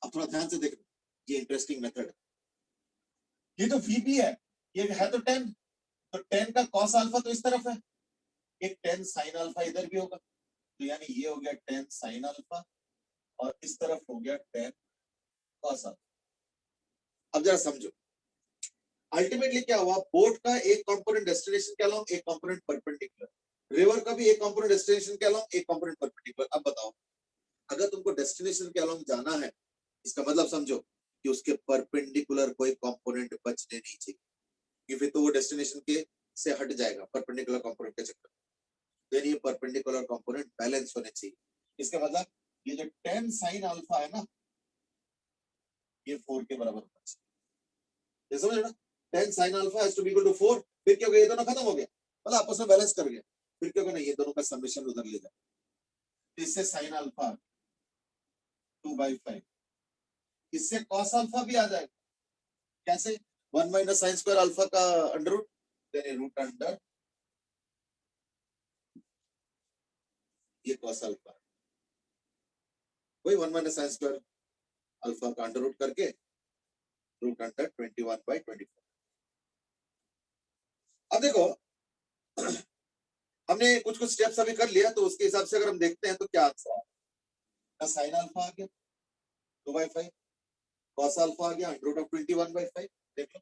अब थोड़ा ध्यान से देखो, ये इंटरेस्टिंग मेथड है। ये तो वीबी है, ये है तो 10, तो 10 का cos अल्फा तो इस तरफ है, एक 10 sin अल्फा इधर भी होगा, तो यानी ये हो गया 10 sin अल्फा और इस तरफ हो गया 10 cos अल्फा। अब जरा समझो, अल्टीमेटली क्या हुआ, बोट का एक कंपोनेंट डेस्टिनेशन के अलोंग, एक कंपोनेंट परपेंडिकुलर, रिवर का भी एक कंपोनेंट डेस्टिनेशन के अलोंग, एक कंपोनेंट परपेंडिकुलर। अब बताओ, अगर तुमको डेस्टिनेशन के अलोंग जाना है, इसका मतलब समझो कि उसके परपेंडिकुलर कोई कंपोनेंट बचने नहीं चाहिए, कि फिर तो वो डेस्टिनेशन के से हट जाएगा परपेंडिकुलर कंपोनेंट के चक्कर में। तो ये परपेंडिकुलर कंपोनेंट बैलेंस होने चाहिए। इसका मतलब ये जो 10 sin अल्फा है ना, ये 4 के बराबर होना चाहिए, समझ रहे ना। 10 sin alpha has to be equal to 4, फिर क्या हो गया, ये दोनों खत्म हो गया, मतलब आपस में बैलेंस कर गया, फिर क्या होगा ना, ये दोनों का समेशन उधर ले जाए, इससे sin अल्फा 2/5, इससे cos अल्फा भी आ जाएगा, कैसे, 1 माइनस sin स्क्वायर अल्फा का अंडर रूट, यानी रूट अंडर ये cos अल्फा, वही 1 माइनस sin स्क्वायर अल्फा का अंडर रूट करके रूट अंडर 21/24। अब देखो, हमने कुछ कुछ स्टेप्स अभी कर लिया, तो उसके हिसाब से अगर हम देखते हैं तो क्या आंसर आया, sin अल्फा आ गया 2/5, cos अल्फा आ गया अंडर रूट ऑफ 21/5, देख लो।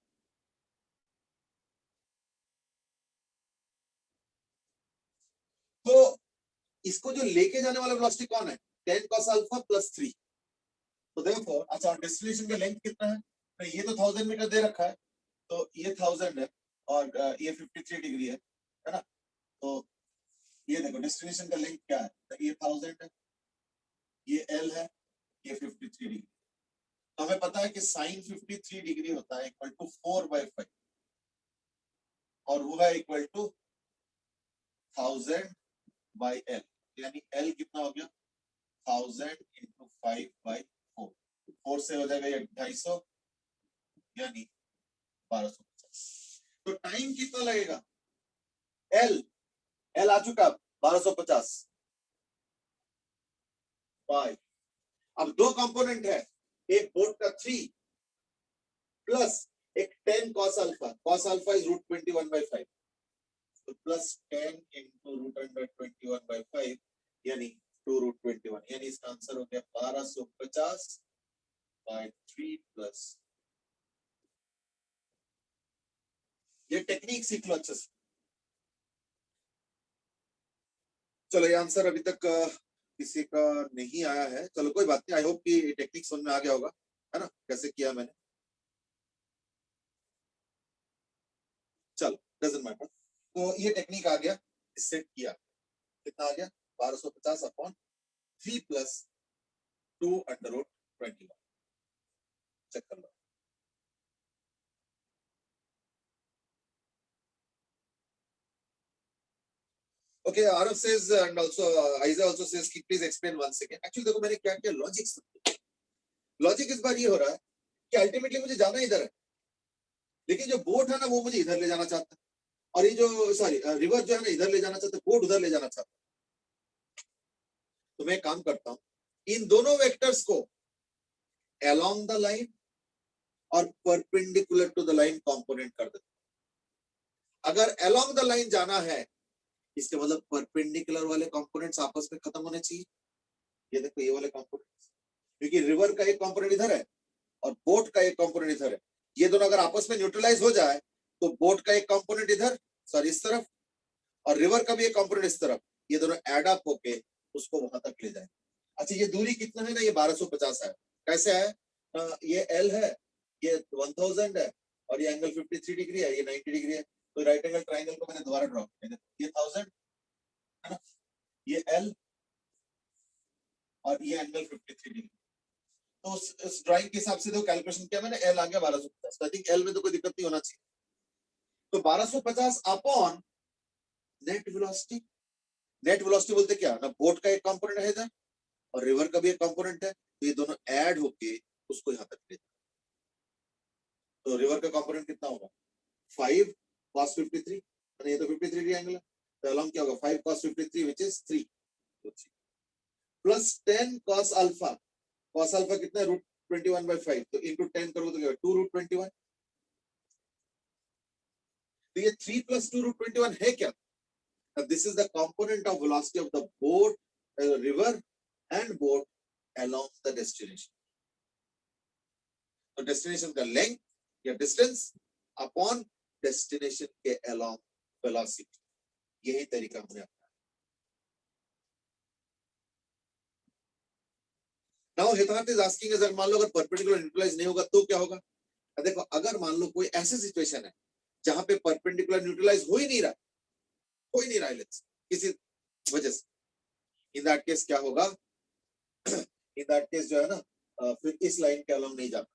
तो इसको जो लेके जाने वाला वेलोसिटी कौन है, 10 cos अल्फा प्लस 3, तो देखो, अच्छा डेस्टिनेशन का लेंथ कितना है, नहीं, ये तो 1000 मीटर दे रखा है, तो ये 1000 है और ये 53 डिग्री है ना। तो ये देखो डिस्टेंस का लेंथ क्या है, तो ये 1000 है, ये L है, ये 53 डिग्री। तो हमें पता है कि साइन 53 डिग्री होता है इक्वल टू 4/5 और वो है इक्वल टू 1000/L, यानी L कितना हो गया 1000 इंटू 5/4, 4 से हो जाएगा ये 250 यानी 1250। तो टाइम कितना लगेगा, L आ चुका 1250 बाय, अब दो कंपोनेंट है, एक बोट का 3 प्लस एक 10 cos अल्फा इज √21/5, तो प्लस 10 इंटू √21/5 यानी 2√21, यानी इसका आंसर हो गया 1250/3 प्लस। ये टेक्निक सीख लो अच्छे से। चलो ये आंसर अभी तक किसी का नहीं आया है, चलो कोई बात नहीं, आई होप कि टेक्निक समझ में आ गया होगा, है ना, कैसे किया मैंने। चलो डजंट मैटर, तो ये टेक्निक आ गया, सेट किया, कितना आ गया 1250/3 प्लस 2√21, चेक कर लो। Okay, Arav says and also Aiza also says कि please explain once again. Actually देखो मैंने क्या किया, लॉजिक इस बार ये हो रहा है कि अल्टीमेटली मुझे जाना इधर है, लेकिन जो बोट है ना वो मुझे इधर ले जाना चाहता है, और ये जो सॉरी रिवर जो है ना इधर ले जाना चाहता है, बोट उधर ले जाना चाहता है। तो मैं काम करता हूँ, इन दोनों वेक्टर्स को along the line और perpendicular to the line component कर देता हूँ। अगर along the line जाना है इसके मतलब परपेंडिकुलर वाले कंपोनेंट्स आपस में खत्म होने चाहिए। ये देखो ये वाले कंपोनेंट्स, क्योंकि रिवर का एक कंपोनेंट इधर है और बोट का एक कंपोनेंट इधर है, ये दोनों अगर आपस में न्यूट्रलाइज हो जाए तो बोट का एक कंपोनेंट इधर सॉरी इस तरफ और रिवर का भी एक कंपोनेंट इस तरफ, ये दोनों एड अप होके उसको वहां तक ले जाए। अच्छा ये दूरी कितना है ना, ये 1250 है। कैसे है, ये L है, ये 1000 है और ये एंगल 53 डिग्री है, ये 90 डिग्री है। तो राइट एंगल ट्राइंगल को मैंने दोबारा ड्रॉ किया, ये 1000 है ना, ये L और ये एंगल 53 डिग्री। तो इस ड्राइंग के हिसाब से देखो कैलकुलेशन किया मैंने, L आ गया 1250, आई थिंक L में तो कोई दिक्कत नहीं होना चाहिए। तो 1250 upon net velocity, net velocity बोलते क्या ना, बोट का एक कंपोनेंट है इधर और रिवर का भी एक कंपोनेंट है, तो ये दोनों ऐड होके उसको यहां तक ले जाए। तो रिवर का कंपोनेंट कितना होगा 5 cos 53, ये तो 53 डिग्री एंगल है, तो अलॉन्ग क्या होगा 5 cos 53 व्हिच इज 3, तो 3 plus 10 cos alpha, cos alpha कितना है √21/5, तो इनटू 10 करोगे तो क्या 2√21, तो ये 3 प्लस 2√21 है क्या, this is the component of velocity of the boat, river and boat along the destination. तो destination का length या distance upon destination के along velocity, यही तरीका हमने अपना। Now Hitarth is asking अगर मान लो अगर perpendicular न्यूट्रलाइज नहीं होगा तो क्या होगा। देखो अगर मान लो कोई ऐसी सिचुएशन है जहां पे परपेंडिकुलर न्यूट्रलाइज हो ही नहीं रहा, हो ही नहीं रहा किसी वजह से, इन दैट केस क्या होगा, इन दैट केस जो है ना फिर इस लाइन के अलोंग नहीं जाता,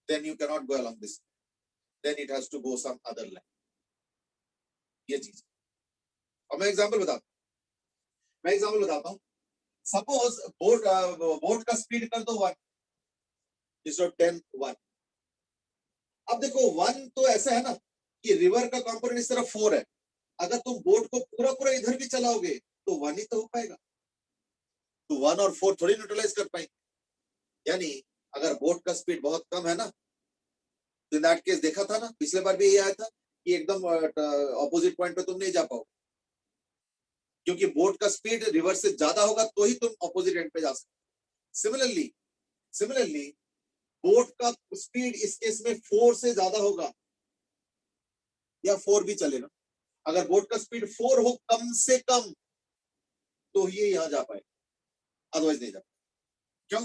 then you cannot go along this, then it has to go some other line, ये चीज। अब मैं एग्जांपल बताता हूँ, सपोज बोट का स्पीड कर दो 1 इंस्टेड ऑफ 10 1। अब देखो 1 तो ऐसा है ना कि रिवर का कंपोनेंट इस तरफ 4 है, अगर तुम बोट को पूरा पूरा इधर भी चलाओगे तो 1 ही तो हो पाएगा, तो 1 और 4 थोड़ी न्यूट्रलाइज कर पाएंगे। यानी अगर बोट का स्पीड बहुत कम है ना, तो इन दैट केस देखा था ना पिछले बार भी यही आया था कि एकदम ऑपोजिट पॉइंट पे तुम नहीं जा पाओगे, क्योंकि बोट का स्पीड रिवर से ज्यादा होगा तो ही तुम ऑपोजिट एंड पे जा सकते। सिमिलरली बोट का स्पीड इस केस में 4 से ज्यादा होगा, या 4 भी चलेगा, अगर बोट का स्पीड 4 हो कम से कम तो ये यहां जा पाए, अदरवाइज नहीं जा पाए। क्यों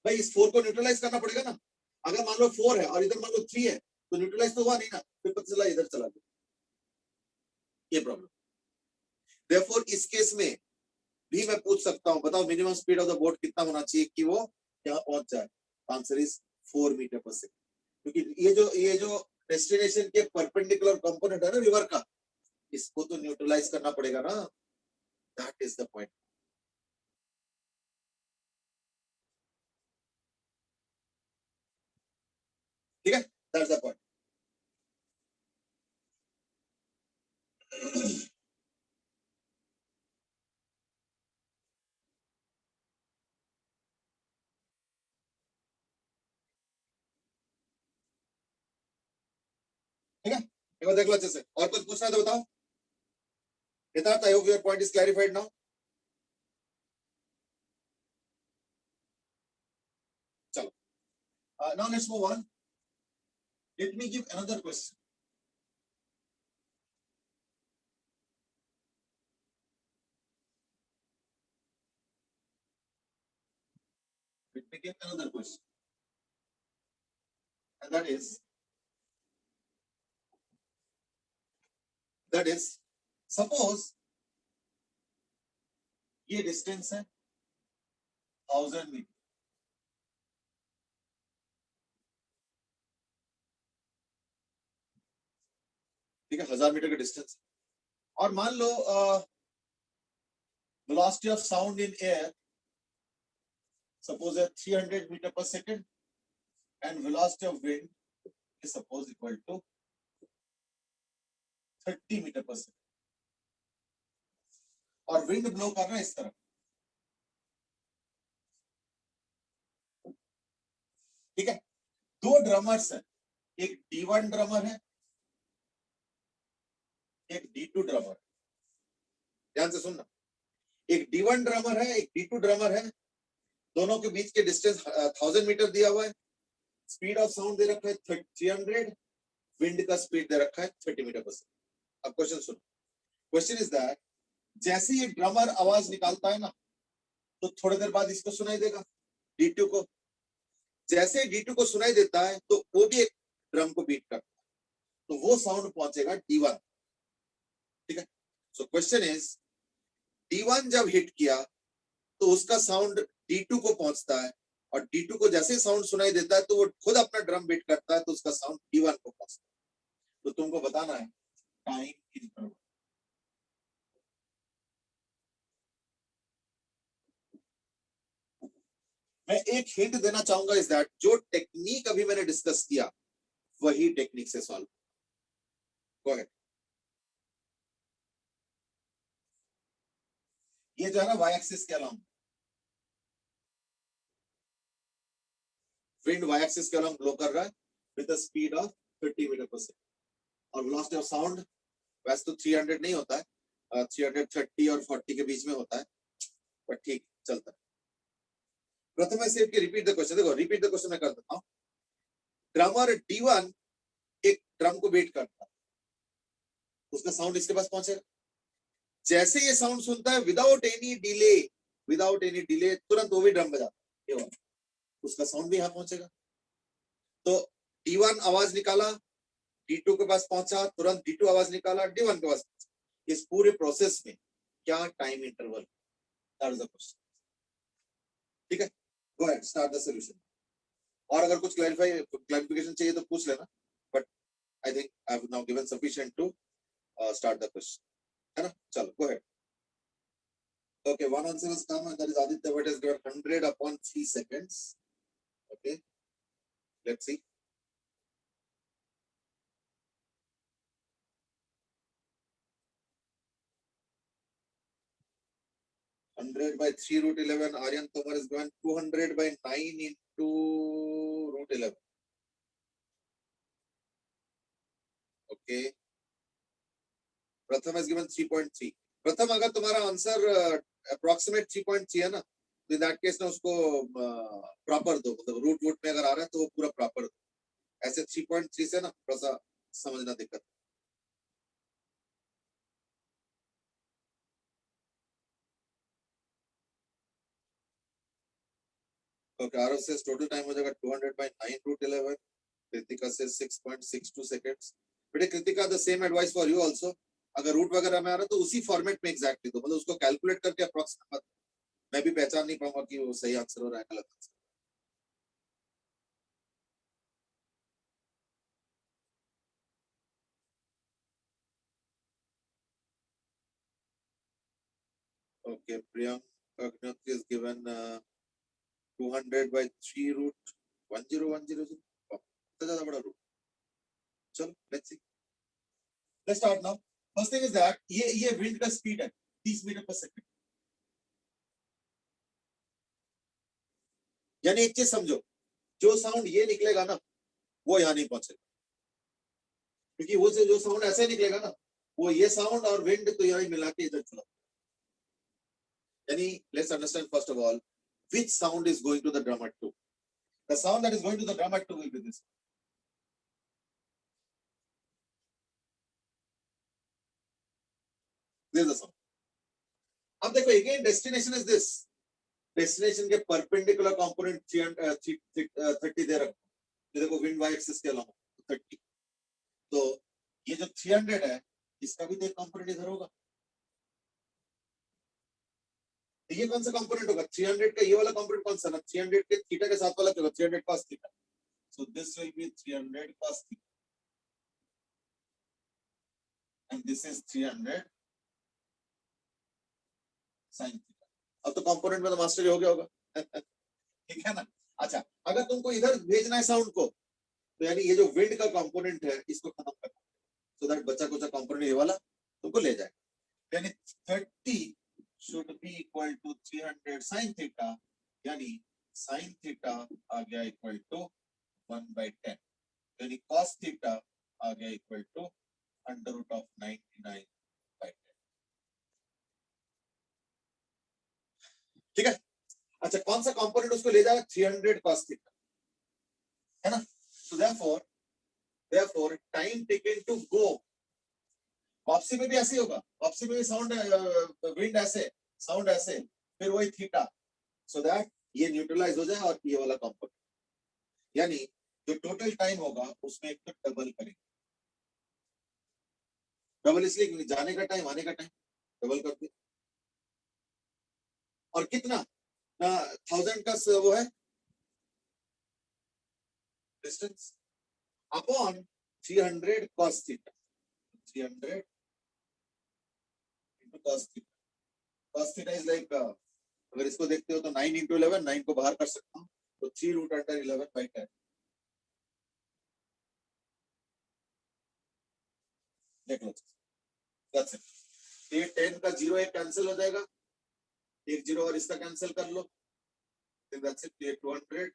भाई, इस 4 को न्यूट्रलाइज करना पड़ेगा ना, अगर मान लो 4 है और इधर मान लो 3 है तो न्यूट्रलाइज तो हुआ नहीं ना, फिर पता चला इधर चला गया, ये प्रॉब्लम। देयरफॉर इस केस में भी मैं पूछ सकता हूं, बताओ minimum speed of the boat कितना होना चाहिए कि वो यहाँ पहुंच जाए। Answer is 4 metre per second, क्योंकि ये जो डेस्टिनेशन के परपेंडिकुलर कंपोनेंट है ना रिवर का, इसको तो न्यूट्रलाइज करना पड़ेगा ना, दैट इज द पॉइंट। ठीक है, दैट्स द पॉइंट। ठीक है, एक बार देख लो अच्छे से, और कुछ पूछना है तो बताओ। Siddharth, I hope your point is clarified now. Chalo. Now let's move on. Let me give another question. Let me give another question. And that is, suppose ये distance है 1000 मीटर, ठीक है, 1000 मीटर का डिस्टेंस, और मान लो velocity of sound in air suppose है 300 metre per second and velocity of wind is suppose equal to 30 metre per second, और wind blow कर रहा है इस तरफ, ठीक है। दो ड्रमर्स है, एक D1 ड्रमर है, एक D2 ड्रमर। ध्यान से सुनना, एक D1 ड्रमर है, एक D2 ड्रमर है, दोनों के बीच के डिस्टेंस 1000 मीटर दिया हुआ है, स्पीड ऑफ साउंड दे रखा है 300, विंड का स्पीड दे रखा है 30 मीटर पर सेकंड। अब क्वेश्चन सुनो, क्वेश्चन इज दैट जैसे ये ड्रमर आवाज निकालता है ना, तो थोड़ी देर बाद इसको सुनाई देगा D2 को, जैसे D2 को सुनाई देता है तो वो भी एक ड्रम को बीट करता है, तो वो साउंड पहुंचेगा D1, ठीक है। सो क्वेश्चन इज D1 जब हिट किया तो उसका साउंड D2 को पहुंचता है, और D2 को जैसे ही साउंड सुनाई देता है तो वो खुद अपना ड्रम बीट करता है, तो उसका साउंड D1 को पहुंचता है। तो तुमको बताना है टाइम इंटरवल। मैं एक हिंट देना चाहूंगा इस दैट जो टेक्निक अभी मैंने डिस्कस किया वही टेक्निक से सॉल्व। Go ahead. ये जो है ना वाई एक्सिस के अलाउंग, विंड वाई एक्सिस के अलाउंग ब्लो कर रहा है with the speed of 30 metre per second, और वेलोसिटी ऑफ साउंड वैसे तो 300 नहीं होता है, 330 और 40 के बीच में होता है, बट ठीक चलता है। प्रथम से रिपीट द क्वेश्चन, देखो रिपीट द क्वेश्चन मैं कर देता हूं। ड्रमर D1 एक ड्रम को बीट करता है, उसका साउंड इसके पास पहुंचेगा, जैसे ये साउंड सुनता है विदाउट एनी डिले तुरंत वो भी ड्रम बजाता है, उसका साउंड भी यहाँ पहुंचेगा। तो D1 आवाज निकाला, D2 के पास पहुंचा, तुरंत D2 आवाज निकाला, D1 के पास पहुंचा। इस पूरे प्रोसेस में क्या time interval, that is the question, ठीक है। Go ahead, start the solution. और अगर कुछ क्लैरिफिकेशन चाहिए तो पूछ लेना, but I think I have now given sufficient to start the question, है ना। चलो go ahead. Okay, one answer has come, and that is Aditya Bhatt has given 100 upon 3 seconds. Okay, let's see. Hundred by 3 root 11. Aryan Tomar is given 200 by 9 into root 11. Okay. Pratham has given 3.3. Pratham, अगर तुम्हारा answer approximate 3.3 है ना, तो in that case ना उसको proper दो, मतलब root वूट में अगर आ रहा है तो वो पूरा प्रॉपर दो, ऐसे 3.3 से ना थोड़ा सा समझना दिक्कत। Okay, Arav says total time हो जाएगा 200 by 9 root 11. Kritika says 6.62 seconds. बेटे Kritika, the same advice for you also. अगर रूट वगैरह में आ रहा तो उसी फॉर्मेट में एग्जैक्टली दो, मतलब उसको कैलकुलेट करके अप्रोक्सीमेट, मैं भी पहचान नहीं पाऊंगा कि वो सही आंसर हो रहा है गलत answer. Okay, Priyank Agnati is given 200 by 3 root 1010. तो ज्यादा बड़ा रूट। चलो let's see. Let's start now. First thing is that ये विंड का स्पीड है 30 मीटर पर सेकंड। यानी एक चीज समझो, जो साउंड ये निकलेगा ना वो यहाँ नहीं पहुंचेगा, क्योंकि वो जो साउंड ऐसे निकलेगा ना, वो ये साउंड और विंड तो यहाँ मिला के इधर चला। यानी let's understand first of all which sound is going to the drum at 2. The sound that is going to the drum at 2 will be this. This is the sound. अब देखो again destination is this. Destination के perpendicular component 30 दे रखो। ये देखो wind y axis के along 30. तो ये जो 300 है इसका भी तो एक component इधर होगा। ये कौन सा कंपोनेंट होगा? 300 का ये वाला कंपोनेंट कौन सा ना? 300 के थीटा के साथ वाला क्या होगा? 300 cos theta. So this will be 300 cos theta. And this is 300 sin theta. अब तो कंपोनेंट में तो मास्टरी हो गया होगा। ठीक है ना? अच्छा, अगर तुमको इधर भेजना है साउंड को, तो यानी ये जो विंड का कंपोनेंट है इसको खत्म करना, सो दैट बचा कुचा कंपोनेंट ये वाला तुमको ले जाएगा। यानी 30 should be equal to 300 sin theta, यानी sin theta आ गया equal to 1 by 10, यानी cos theta आ गया equal to under root of 99 by 10। ठीक है? अच्छा, कौन सा कंपोनेंट उसको ले जाएगा? 300 cos theta, है ना? So therefore time taken to go, वापसी में भी ऐसे ही होगा। वापसी में भी साउंड विंड ऐसे, साउंड ऐसे, फिर वही थीटा, सो दैट ये न्यूट्रलाइज हो जाए और ये वाला कंपोनेंट, यानी जो टोटल टाइम होगा उसमें एक तो डबल करेंगे। डबल इसलिए क्योंकि जाने का टाइम आने का टाइम डबल कर दिया। और कितना 1000 का वो है distance upon 300 cos theta, 300 into cos theta. cos theta is like, अगर इसको देखते हो तो 9 into 11, 9 को बाहर कर सकता हूँ तो 3 root under 11 by 10। देख लो, that's it। ये 10 का 0 एक कैंसिल हो जाएगा, एक 0 और इसका कैंसिल कर लो, then that's it। ये 200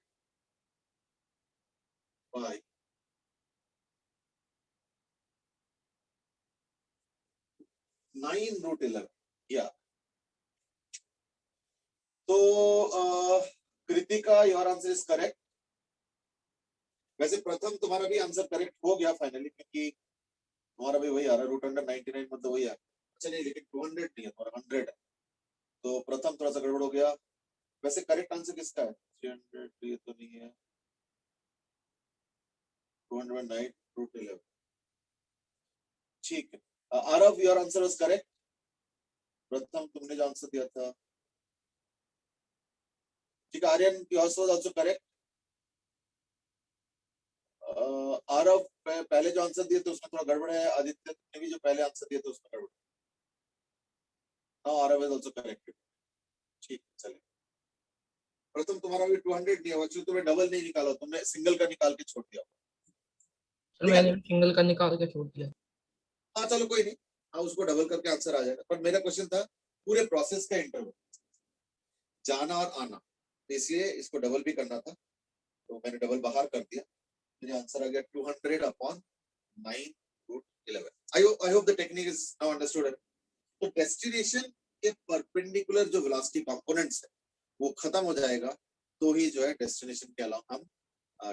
by 9 root 11। या तो Kritika, your answer is correct. वैसे प्रथम तुम्हारा भी आंसर करेक्ट हो गया फाइनली, क्योंकि तुम्हारा भी वही आ रहा है, रूट अंडर 99 मतलब वही आ रहा है। अच्छा नहीं, लेकिन 200 नहीं है, तुम्हारा 100 है, तो प्रथम थोड़ा सा गड़बड़ हो गया। वैसे करेक्ट आंसर किसका है? 300 ये तो नहीं है, 209 रूट 11। ठीक है, Aarav, your answer was correct. Pratham तुमने जो आंसर दिया था, ठीक है। Aryan, yours was also correct. Aarav पहले जो आंसर दिए थे उसमें थोड़ा गड़बड़ है। आदित्य, तुमने भी जो पहले आंसर दिए थे उसमें गड़बड़। Now Aarav is also correct. ठीक है, चलिए। प्रथम तुम्हारा भी 200 नहीं हुआ, क्योंकि तुम्हें डबल नहीं निकाला, तुमने सिंगल का निकाल के छोड़ दिया। सर मैंने सिंगल का निकाल के छोड़ दिया। हाँ चलो कोई नहीं, हाँ उसको डबल करके आंसर आ जाएगा। पर मेरा क्वेश्चन था पूरे प्रोसेस का इंटरवल, जाना और आना, इसलिए इसको डबल भी करना था, तो मैंने डबल बाहर कर दिया। मेरा आंसर आ गया 200 upon 9 root 11। I hope the technique is now understood. तो डेस्टिनेशन के परपेंडिकुलर जो वेलोसिटी कंपोनेंट्स है वो खत्म हो जाएगा, तो ही जो है डेस्टिनेशन के अलावा हम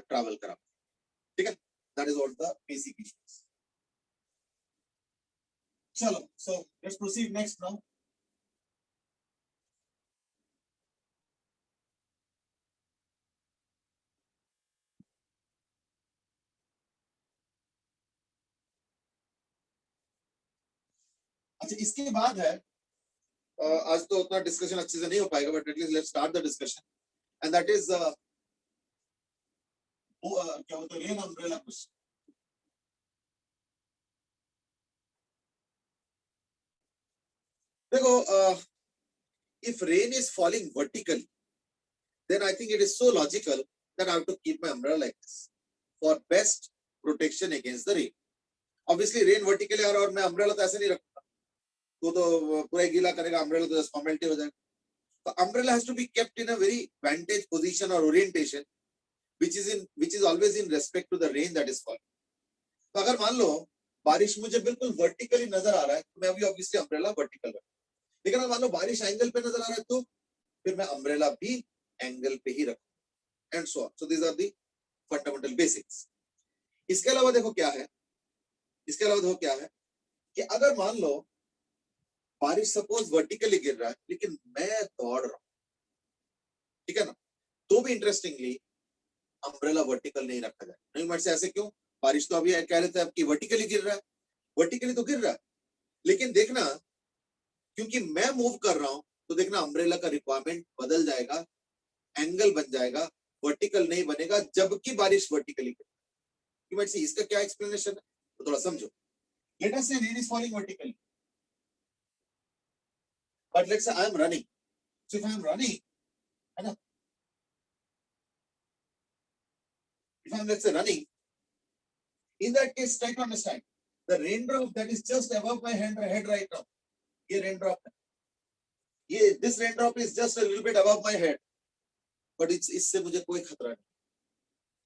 ट्रैवल करा। ठीक है, that is what the basic issues. चलो, so let's proceed next now. अच्छा, इसके बाद है आज तो उतना डिस्कशन अच्छे से नहीं हो पाएगा, but at least let's start the discussion, and that is क्या होता है रेन अम्ब्रेला क्वेश्चन. देखो, if rain is falling vertically, then I think it is so logical that I have to keep my umbrella like this for best protection against the rain. Obviously rain vertically आ रहा है और मैं umbrella तो ऐसे नहीं रखूंगा, तो पूरा गीला करेगा umbrella, तो just formality हो जाएगा. So umbrella has to be kept in a very vantage position or orientation, which is always in respect to the rain that is falling. तो अगर मान लो बारिश मुझे बिल्कुल vertically नजर आ रहा है, तो मैं अभी obviously umbrella vertical रखूंगा. लेकिन अगर मान लो बारिश एंगल पे नजर आ रहा है, तो फिर मैं umbrella भी एंगल पे ही रखूंगा, and so on. So these are the fundamental basics. इसके अलावा देखो क्या है, इसके अलावा देखो क्या है कि अगर मान लो बारिश सपोज वर्टिकली गिर रहा है, लेकिन मैं दौड़ रहा हूं, ठीक है ना, तो भी इंटरेस्टिंगली अम्ब्रेला वर्टिकल नहीं रखा जाए. नहीं मत से ऐसे क्यों, बारिश तो अभी कह रहे थे आपकी वर्टिकली गिर रहा है, वर्टिकली तो गिर रहा है, लेकिन देखना क्योंकि मैं मूव कर रहा हूं, तो देखना अम्ब्रेला का रिक्वायरमेंट बदल जाएगा, एंगल बन जाएगा, वर्टिकल नहीं बनेगा, जबकि बारिश वर्टिकली गिर. इसका क्या एक्सप्लेनेशन है, तो थोड़ा समझो. लेट अस से rain is falling vertically, but let's say I am running. So if I am running, है ना, if I am let's say running, in that case try to understand the raindrop that is just above my head right now. ये raindrop है, ये this raindrop is just a little bit above my head, but इससे मुझे कोई खतरा नहीं,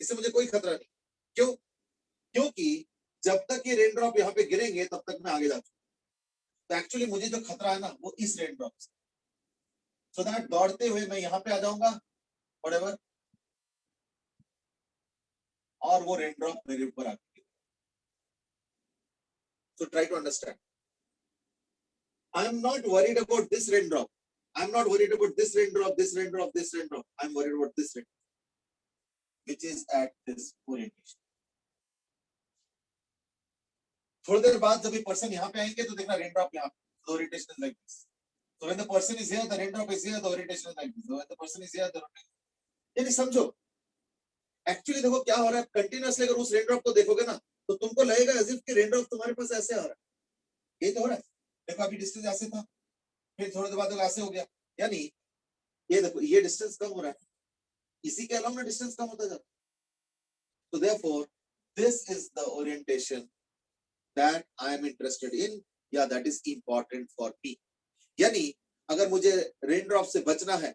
इससे मुझे कोई खतरा नहीं. क्यों? क्योंकि जब तक ये रेनड्रॉप यहाँ पे गिरेंगे तब तक मैं आगे जा चुका. तो एक्चुअली मुझे जो खतरा है ना, वो इस रेनड्रॉप से. सो दैट दौड़ते हुए मैं यहाँ पे आ जाऊंगा, व्हाटएवर, और वो रेनड्रॉप मेरे ऊपर आके. So try to understand. I am not worried about this raindrop, I am not worried about this raindrop, this raindrop, this raindrop. I am worried about this raindrop which is at this orientation. थोड़ी देर बाद जब ये person यहाँ पे आएंगे तो देखना raindrop यहाँ पे, orientation is like this. So when the person is here, the raindrop is here, the orientation is like this. So when the person is here, the rotation. यानी समझो, एक्चुअली देखो क्या हो रहा है, कंटिन्यूअसली अगर उस रेनड्रॉप को देखोगे ना, तो तुमको लगेगा एज इफ कि रेनड्रॉप तुम्हारे पास ऐसे आ रहा है. ये तो हो रहा है. देखो अभी डिस्टेंस ऐसे था, फिर थोड़ी देर बाद ऐसे हो गया, यानी ये देखो ये डिस्टेंस कम हो रहा है, इसी के अलावा डिस्टेंस कम होता जाता है. So therefore, this is the orientation that I am interested in. Yeah, that is important for me. यानी अगर मुझे रेनड्रॉप से बचना है,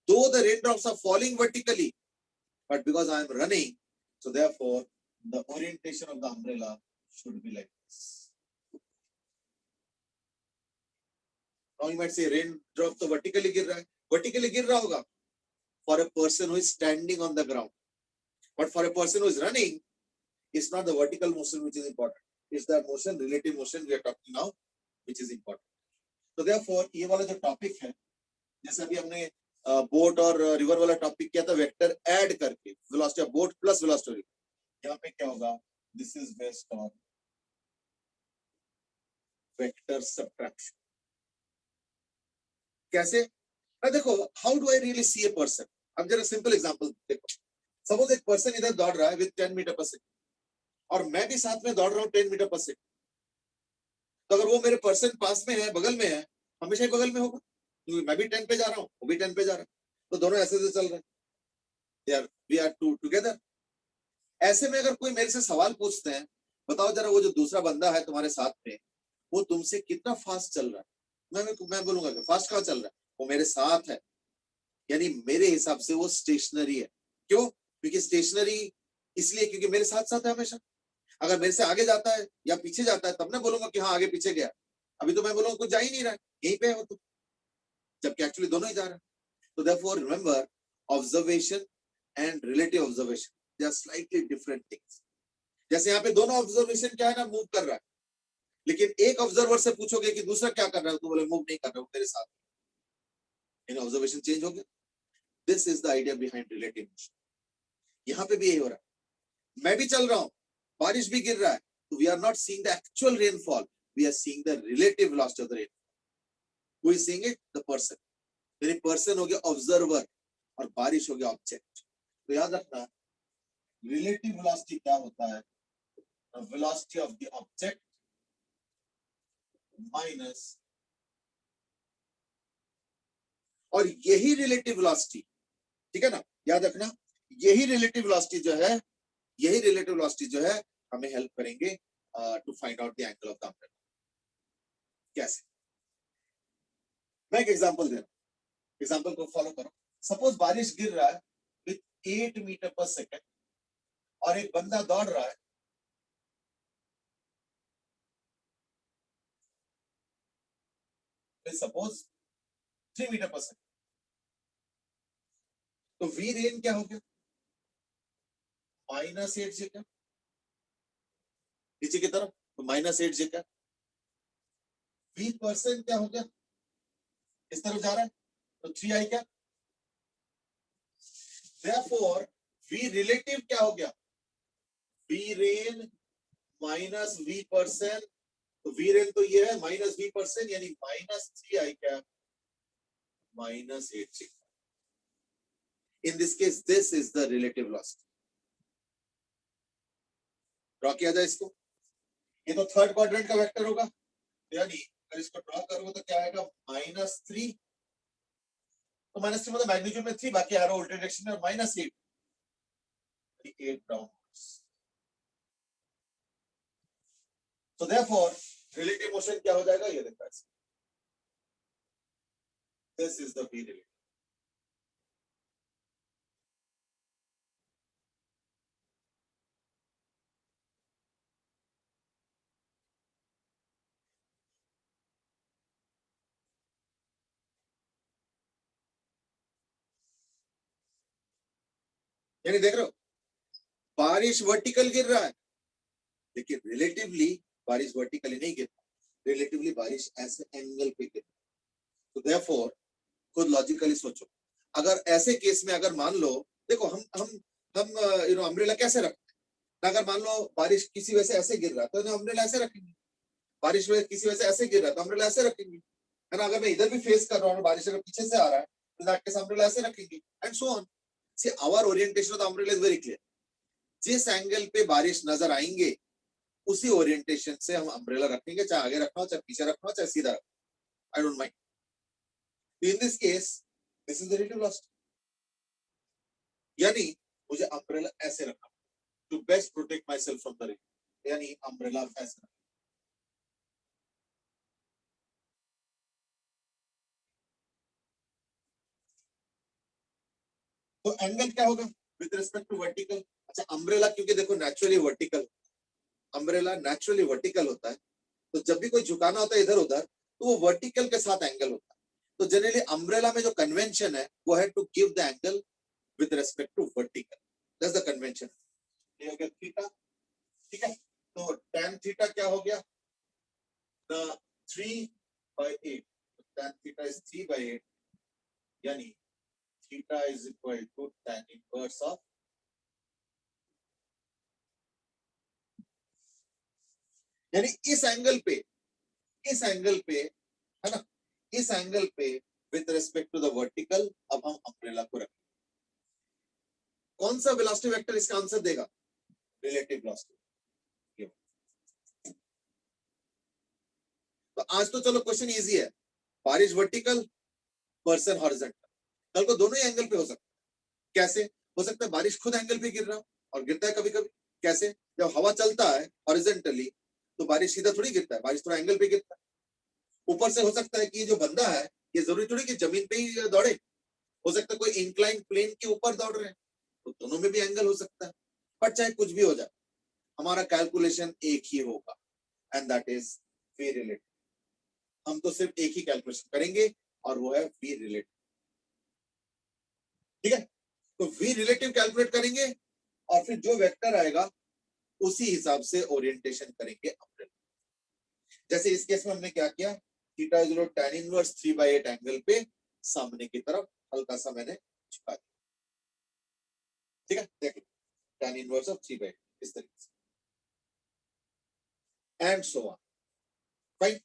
तो the raindrops are falling vertically, but because I am running, so therefore the orientation of the umbrella should be like this. Now you might say raindrop तो vertically गिर रहा है, vertically गिर रहा होगा for a person who is standing on the ground, but for a person who is running, it's not the vertical motion which is important, it's the motion, relative motion we are talking now, which is important. तो therefore ये वाला जो topic है, जैसे अभी हमने boat और river वाला टॉपिक किया था, वेक्टर ऐड करके, velocity of boat plus velocity, यहाँ पे क्या होगा, this is based on vector subtraction. कैसे? देखो, how do I really see a person. अब जरा सिंपल एग्जांपल देखो. सपोज एक पर्सन इधर दौड़ रहा है विद 10 मीटर पर सेकंड, और मैं भी साथ में दौड़ रहा हूँ 10 मीटर पर सेकंड. तो अगर वो मेरे पर्सन पास में है, बगल में है, हमेशा ही बगल में होगा, क्योंकि मैं भी 10 पे जा रहा हूँ, वो भी 10 पे जा रहा है, तो दोनों ऐसे से चल रहे हैं. We are together. ऐसे में अगर कोई मेरे से सवाल पूछते हैं, बताओ जरा वो जो दूसरा बंदा है तुम्हारे साथ में, वो तुमसे कितना फास्ट चल रहा है, मैं बोलूंगा कि फास्ट कहाँ चल रहा है, वो मेरे साथ है, यानी मेरे हिसाब से वो स्टेशनरी है. क्यों? क्योंकि स्टेशनरी इसलिए क्योंकि मेरे साथ साथ है हमेशा. अगर मेरे से आगे जाता है या पीछे जाता है, तब मैं बोलूंगा कि हाँ आगे पीछे गया. अभी तो मैं बोलूंगा कुछ जा ही नहीं रहा है, यहीं पे है वो, तो जबकि एक्चुअली दोनों ही जा रहे हैं. तो therefore remember, observation and relative observation, they are slightly different things. जैसे यहाँ पे दोनों ऑब्जर्वेशन क्या है ना, मूव कर रहा है, लेकिन एक ऑब्जर्वर से पूछोगे कि दूसरा क्या कर रहा है, तो बोले मूव नहीं कर रहा है, वो मेरे साथ. इन ऑब्जर्वेशन चेंज हो गया. This is the idea behind relative motion. यहाँ पे भी यही हो रहा है, मैं भी चल रहा हूँ, बारिश भी गिर रहा है, तो we are not seeing the actual rainfall, we are seeing the relative velocity of the rainfall. Who is seeing it? The person. यानी person हो गया observer और बारिश हो गया object. तो याद रखना relative velocity क्या होता है? The velocity of the object minus, और यही relative velocity, ठीक है ना, याद रखना यही relative velocity जो है, यही relative velocity जो है हमें हेल्प करेंगे to find out the angle of the umbrella. कैसे? मैं एक एग्जांपल दे रहा हूं, एग्जांपल को फॉलो करो. सपोज बारिश गिर रहा है विथ 8 मीटर पर सेकंड और एक बंदा दौड़ रहा है सपोज 3 मीटर पर सेकंड. तो वी रेन क्या हो गया? -8 जेकर नीचे की तरफ, तो -8 जेकर. वी परसेंट क्या हो गया? इस तरफ जा रहा है तो 3i क्या. Therefore, V relative क्या हो गया? V rain minus V percent. तो V rain तो ये है minus V percent यानी -3i क्या? -8. In this case, this is the relative velocity. Draw किया जाए इसको. ये तो थर्ड क्वाड्रेंट का वेक्टर होगा, यानी अगर इसको ड्रॉ करोगे तो क्या आएगा? -3. तो -3 मतलब मैग्नीट्यूड में 3, बाकी एरो उल्टे डायरेक्शन में -8. 8 downwards. So therefore, relative motion क्या हो जाएगा? ये देखो ऐसे. This is the V relative. यानी देख रहे हो, बारिश वर्टिकल गिर रहा है, लेकिन रिलेटिवली बारिश वर्टिकली नहीं गिर रहा, रिलेटिवली बारिश ऐसे एंगल पे गिर रहा. तो देयरफॉर खुद लॉजिकली सोचो, अगर ऐसे केस में अगर मान लो, देखो हम अम्ब्रेला कैसे रखते हैं? अगर मान लो बारिश किसी वजह से ऐसे गिर रहा तो अम्ब्रेला ऐसे रखेंगे, बारिश में किसी वजह से ऐसे गिर रहा तो अम्ब्रेला ऐसे रखेंगे, है ना. अगर मैं इधर भी फेस कर रहा हूँ, बारिश अगर पीछे से आ रहा है तो दैट केस अम्ब्रेला ऐसे रखेंगे and so on. See our orientation of the umbrella is very clear. जिस एंगल पे बारिश नजर आएंगे उसी ओरिएंटेशन से हम अम्ब्रेला रखेंगे, चाहे आगे रखना हो, चाहे पीछे रखना हो, चाहे सीधा रखना. I don't mind. In this case this is the relative velocity. यानी मुझे अम्ब्रेला ऐसे रखना to best protect myself from the rain, यानी अम्ब्रेला ऐसे. तो एंगल क्या होगा विद रिस्पेक्ट टू वर्टिकल? अच्छा, अम्ब्रेला क्योंकि देखो naturally vertical, umbrella naturally vertical होता है, तो जब भी कोई झुकाना होता है इधर उधर तो वो वर्टिकल के साथ एंगल होता है. तो जनरली अम्ब्रेला में जो कन्वेंशन है वो है to give the angle with respect to vertical. That's the convention. ये हो गया थीटा, ठीक है. तो tan थीटा क्या हो गया? द 3/8. tan थीटा इज 3/8, यानी theta is equal to tan inverse of, यानी इस एंगल पे है ना, इस एंगल पे with respect to the vertical अब हम अम्ब्रेला को रखें. कौन सा वेलोसिटी वेक्टर इसका आंसर देगा? Relative velocity. तो आज तो चलो क्वेश्चन इजी है. बारिश वर्टिकल, पर्सन हॉरिजॉन्टल. कल को दोनों ही एंगल पे हो सकता है. कैसे हो सकता है? बारिश खुद एंगल पे गिर रहा और गिरता है कभी कभी. कैसे? जब हवा चलता है हॉरिजॉन्टली तो बारिश सीधा थोड़ी गिरता है, बारिश थोड़ा एंगल पे गिरता है. ऊपर से हो सकता है कि ये जो बंदा है ये जरूरी थोड़ी कि जमीन पे ही दौड़े, हो सकता है कोई इंक्लाइन प्लेन के ऊपर दौड़ रहे हैं, तो दोनों में भी एंगल हो सकता है. पर चाहे कुछ भी हो जाए, हमारा कैलकुलेशन एक ही होगा and that is we relative. हम तो सिर्फ एक ही कैलकुलेशन करेंगे और वो है वी रिलेटिव. ठीक है. तो वी रिलेटिव कैलकुलेट करेंगे और फिर जो वेक्टर आएगा उसी हिसाब से ओरिएंटेशन करेंगे अम्ब्रेला. जैसे इस केस में हमने क्या किया, theta is equal to tan inverse 3/8 angle पे सामने की तरफ हल्का सा मैंने झुका दिया. ठीक है, देखिए tan इनवर्स ऑफ 3/8 इस तरीके से एंड सो ऑन. Fine.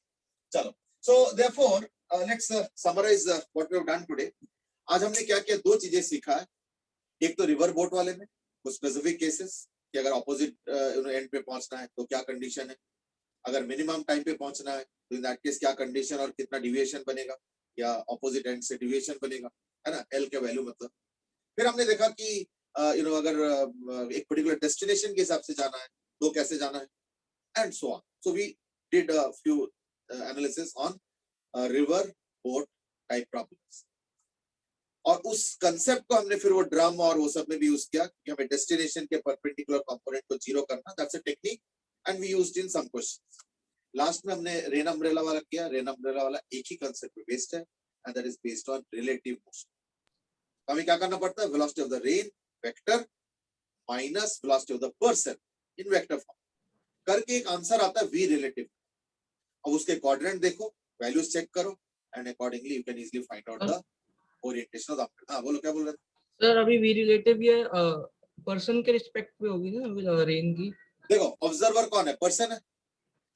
चलो. So therefore, let's summarize what we have done today. आज हमने क्या किया, दो चीजें सीखा है. एक तो रिवर बोट वाले में कुछ स्पेसिफिक केसेस कि अगर ऑपोजिट एंड पे पहुंचना है तो क्या कंडीशन है, अगर मिनिमम टाइम पे पहुंचना है तो इन दैट केस क्या कंडीशन और कितना डिविएशन बनेगा या ऑपोजिट एंड से डिविएशन बनेगा, है ना, एल के वैल्यू मतलब. फिर हमने देखा कि अगर एक पर्टिकुलर डेस्टिनेशन के हिसाब से जाना है तो कैसे जाना है, and so on. So we did a few analysis on river boat type problems. और उस कंसेप्ट को हमने फिर वो ड्रम और वो सब में भी यूज किया कि हमें डेस्टिनेशन के परपेंडिकुलर कंपोनेंट को जीरो करना. That's a technique and we used in some questions. Last में हमने रेन अम्ब्रेला वाला किया. रेन अम्ब्रेला वाला एक ही कंसेप्ट पे बेस्ड है and that is based on relative motion. हमें क्या करना पड़ता है, velocity of the rain vector minus velocity of the person in vector form करके एक आंसर आता है वी रिलेटिव. अब उसके क्वाड्रेंट देखो, वैल्यूज चेक करो and accordingly you can easily find out the orientation of the umbrella. हां बोलो, क्या बोल रहे थे सर? अभी वी रिलेटिव ये पर्सन के रिस्पेक्ट पे होगी ना रेन की? देखो, ऑब्जर्वर कौन है, पर्सन है.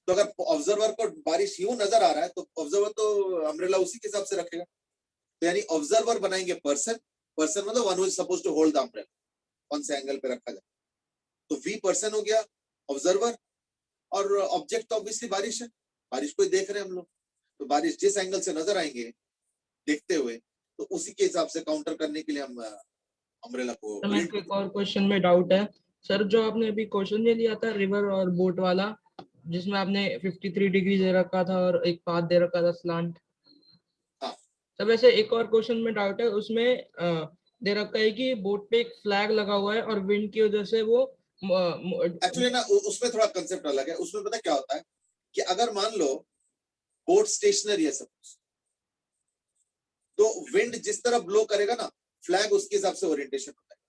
तो अगर ऑब्जर्वर को बारिश यूं नजर आ रहा है तो ऑब्जर्वर तो अम्ब्रेला उसी के हिसाब से रखेगा. तो यानी ऑब्जर्वर बनाएंगे पर्सन. पर्सन मतलब one who is supposed to hold the umbrella, कौन से एंगल पे रखा जाए. तो वी पर्सन हो गया ऑब्जर्वर, और ऑब्जेक्ट तो ऑब्वियसली बारिश है. बारिश को ही देख रहे हैं हम लोग, तो बारिश जिस एंगल से नजर आएंगे देखते हुए तो उसी के हिसाब से काउंटर करने के लिए हम अम्ब्रेला को. तो मेरे को एक और क्वेश्चन में डाउट है सर. जो आपने अभी क्वेश्चन दे दिया था रिवर और बोट वाला, जिसमें आपने 53 डिग्री दे रखा था और एक पाथ दे रखा था स्लांट. हाँ. सब ऐसे एक और क्वेश्चन में डाउट है, उसमें दे रखा है कि बोट पे एक फ्लैग लगा हुआ है और विंड की वजह से वो एक्चुअली ना उसमें थोड़ा कंसेप्ट अलग है. उसमें पता क्या होता है कि अगर मान लो बोट स्टेशनरी है सपोज, तो विंड जिस तरफ ब्लो करेगा ना, फ्लैग उसके हिसाब से ओरिएंटेशन होता है.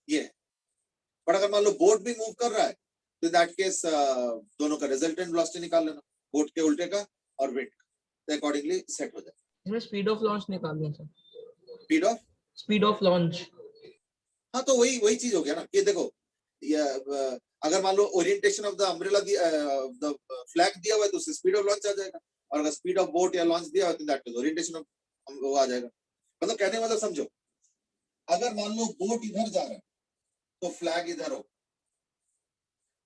ये है. पर अगर मान लो बोट भी मूव कर रहा है तो दैट केस दोनों का रिजल्टेंट वेलोसिटी निकाल लेना, बोट के उल्टे का और विंड का, तो अकॉर्डिंगली सेट हो जाए. इसमें स्पीड ऑफ लॉन्च निकालना सर. Speed of launch. हाँ, तो वही वही चीज हो गया ना कि देखो, ये अगर मान लो orientation of the umbrella the flag दिया हुआ है तो उससे स्पीड ऑफ लॉन्च आ जाएगा, और अगर स्पीड ऑफ बोट या लॉन्च दिया हुआ है तो दैट इज ओरिएंटेशन ऑफ वो आ जाएगा. मतलब कहने मतलब समझो, अगर मान लो बोट इधर जा रहा है तो फ्लैग इधर होगा,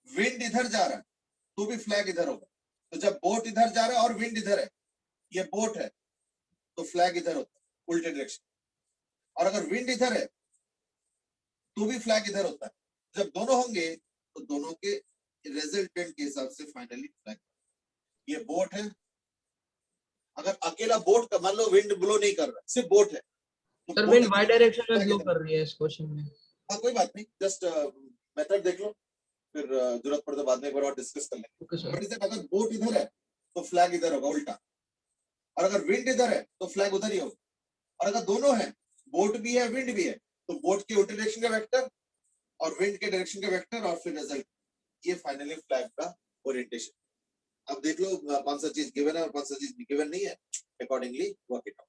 विंड इधर जा रहा है तो भी फ्लैग इधर होगा. तो जब बोट इधर जा रहा है और विंड इधर है, ये बोट है, तो फ्लैग इधर होता है उल्टे डायरेक्शन. और अगर विंड इधर है तो भी फ्लैग इधर होता है. जब दोनों होंगे तो दोनों के रिजल्टेंट के हिसाब से फाइनली फ्लैग. ये बोट है, अगर अकेला बोट का मान लो विंड ब्लो नहीं कर रहा, सिर्फ बोट है, तो सर boat विंड है वाई तो डायरेक्शन में flag ब्लो इधर. कर रही है इस क्वेश्चन में. हाँ, कोई बात नहीं, जस्ट मेथड देख लो, फिर जरूरत पड़े तो बाद में एक बार और डिस्कस कर लेंगे. Okay sir. बट इसे अगर बोट इधर है तो फ्लैग इधर होगा उल्टा, और अगर विंड इधर है तो फ्लैग उधर ही होगा. और अगर दोनों है, बोट भी है विंड भी है, तो बोट के उल्टे डायरेक्शन का वेक्टर और विंड के डायरेक्शन का वेक्टर और फिर रिजल्ट, ये फाइनली फ्लैग का ओरिएंटेशन. अब देख लो कौन सा चीज गिवन है और कौन सा चीज गिवन नहीं है, अकॉर्डिंगली वर्क इट आउट.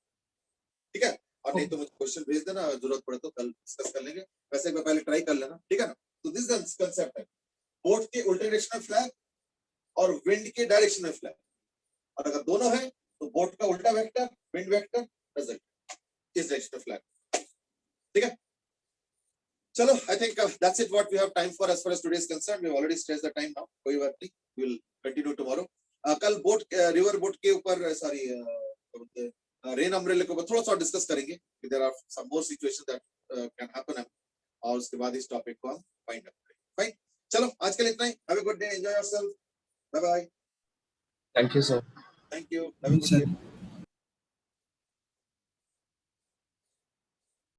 ठीक है. और नहीं तो मुझे क्वेश्चन भेज देना, जरूरत पड़े तो कल डिस्कस कर लेंगे. वैसे एक बार पहले ट्राई कर लेना, ठीक है ना. तो दिस कंसेप्ट है, बोट के उल्टे डायरेक्शन में फ्लैग और विंड के डायरेक्शन में फ्लैग, और अगर दोनों है तो बोट का उल्टा वेक्टर, विंड वेक्टर, रिजल्ट इस डायरेक्शन में फ्लैग. ठीक है. चलो, I think that's it what we have time for as far as today is concerned. We have already stretched the time now. कोई बात नहीं, we will continue tomorrow. कल boat river boat के ऊपर सॉरी रेन अम्ब्रेला के ऊपर थोड़ा सा डिस्कस करेंगे. There are some more situations that can happen, और उसके बाद इस टॉपिक को हम फाइंड अप करेंगे. फाइन, चलो आज के लिए इतना ही. Have a good day, enjoy yourself. Bye bye. Thank you, sir. Thank you. Have a good day.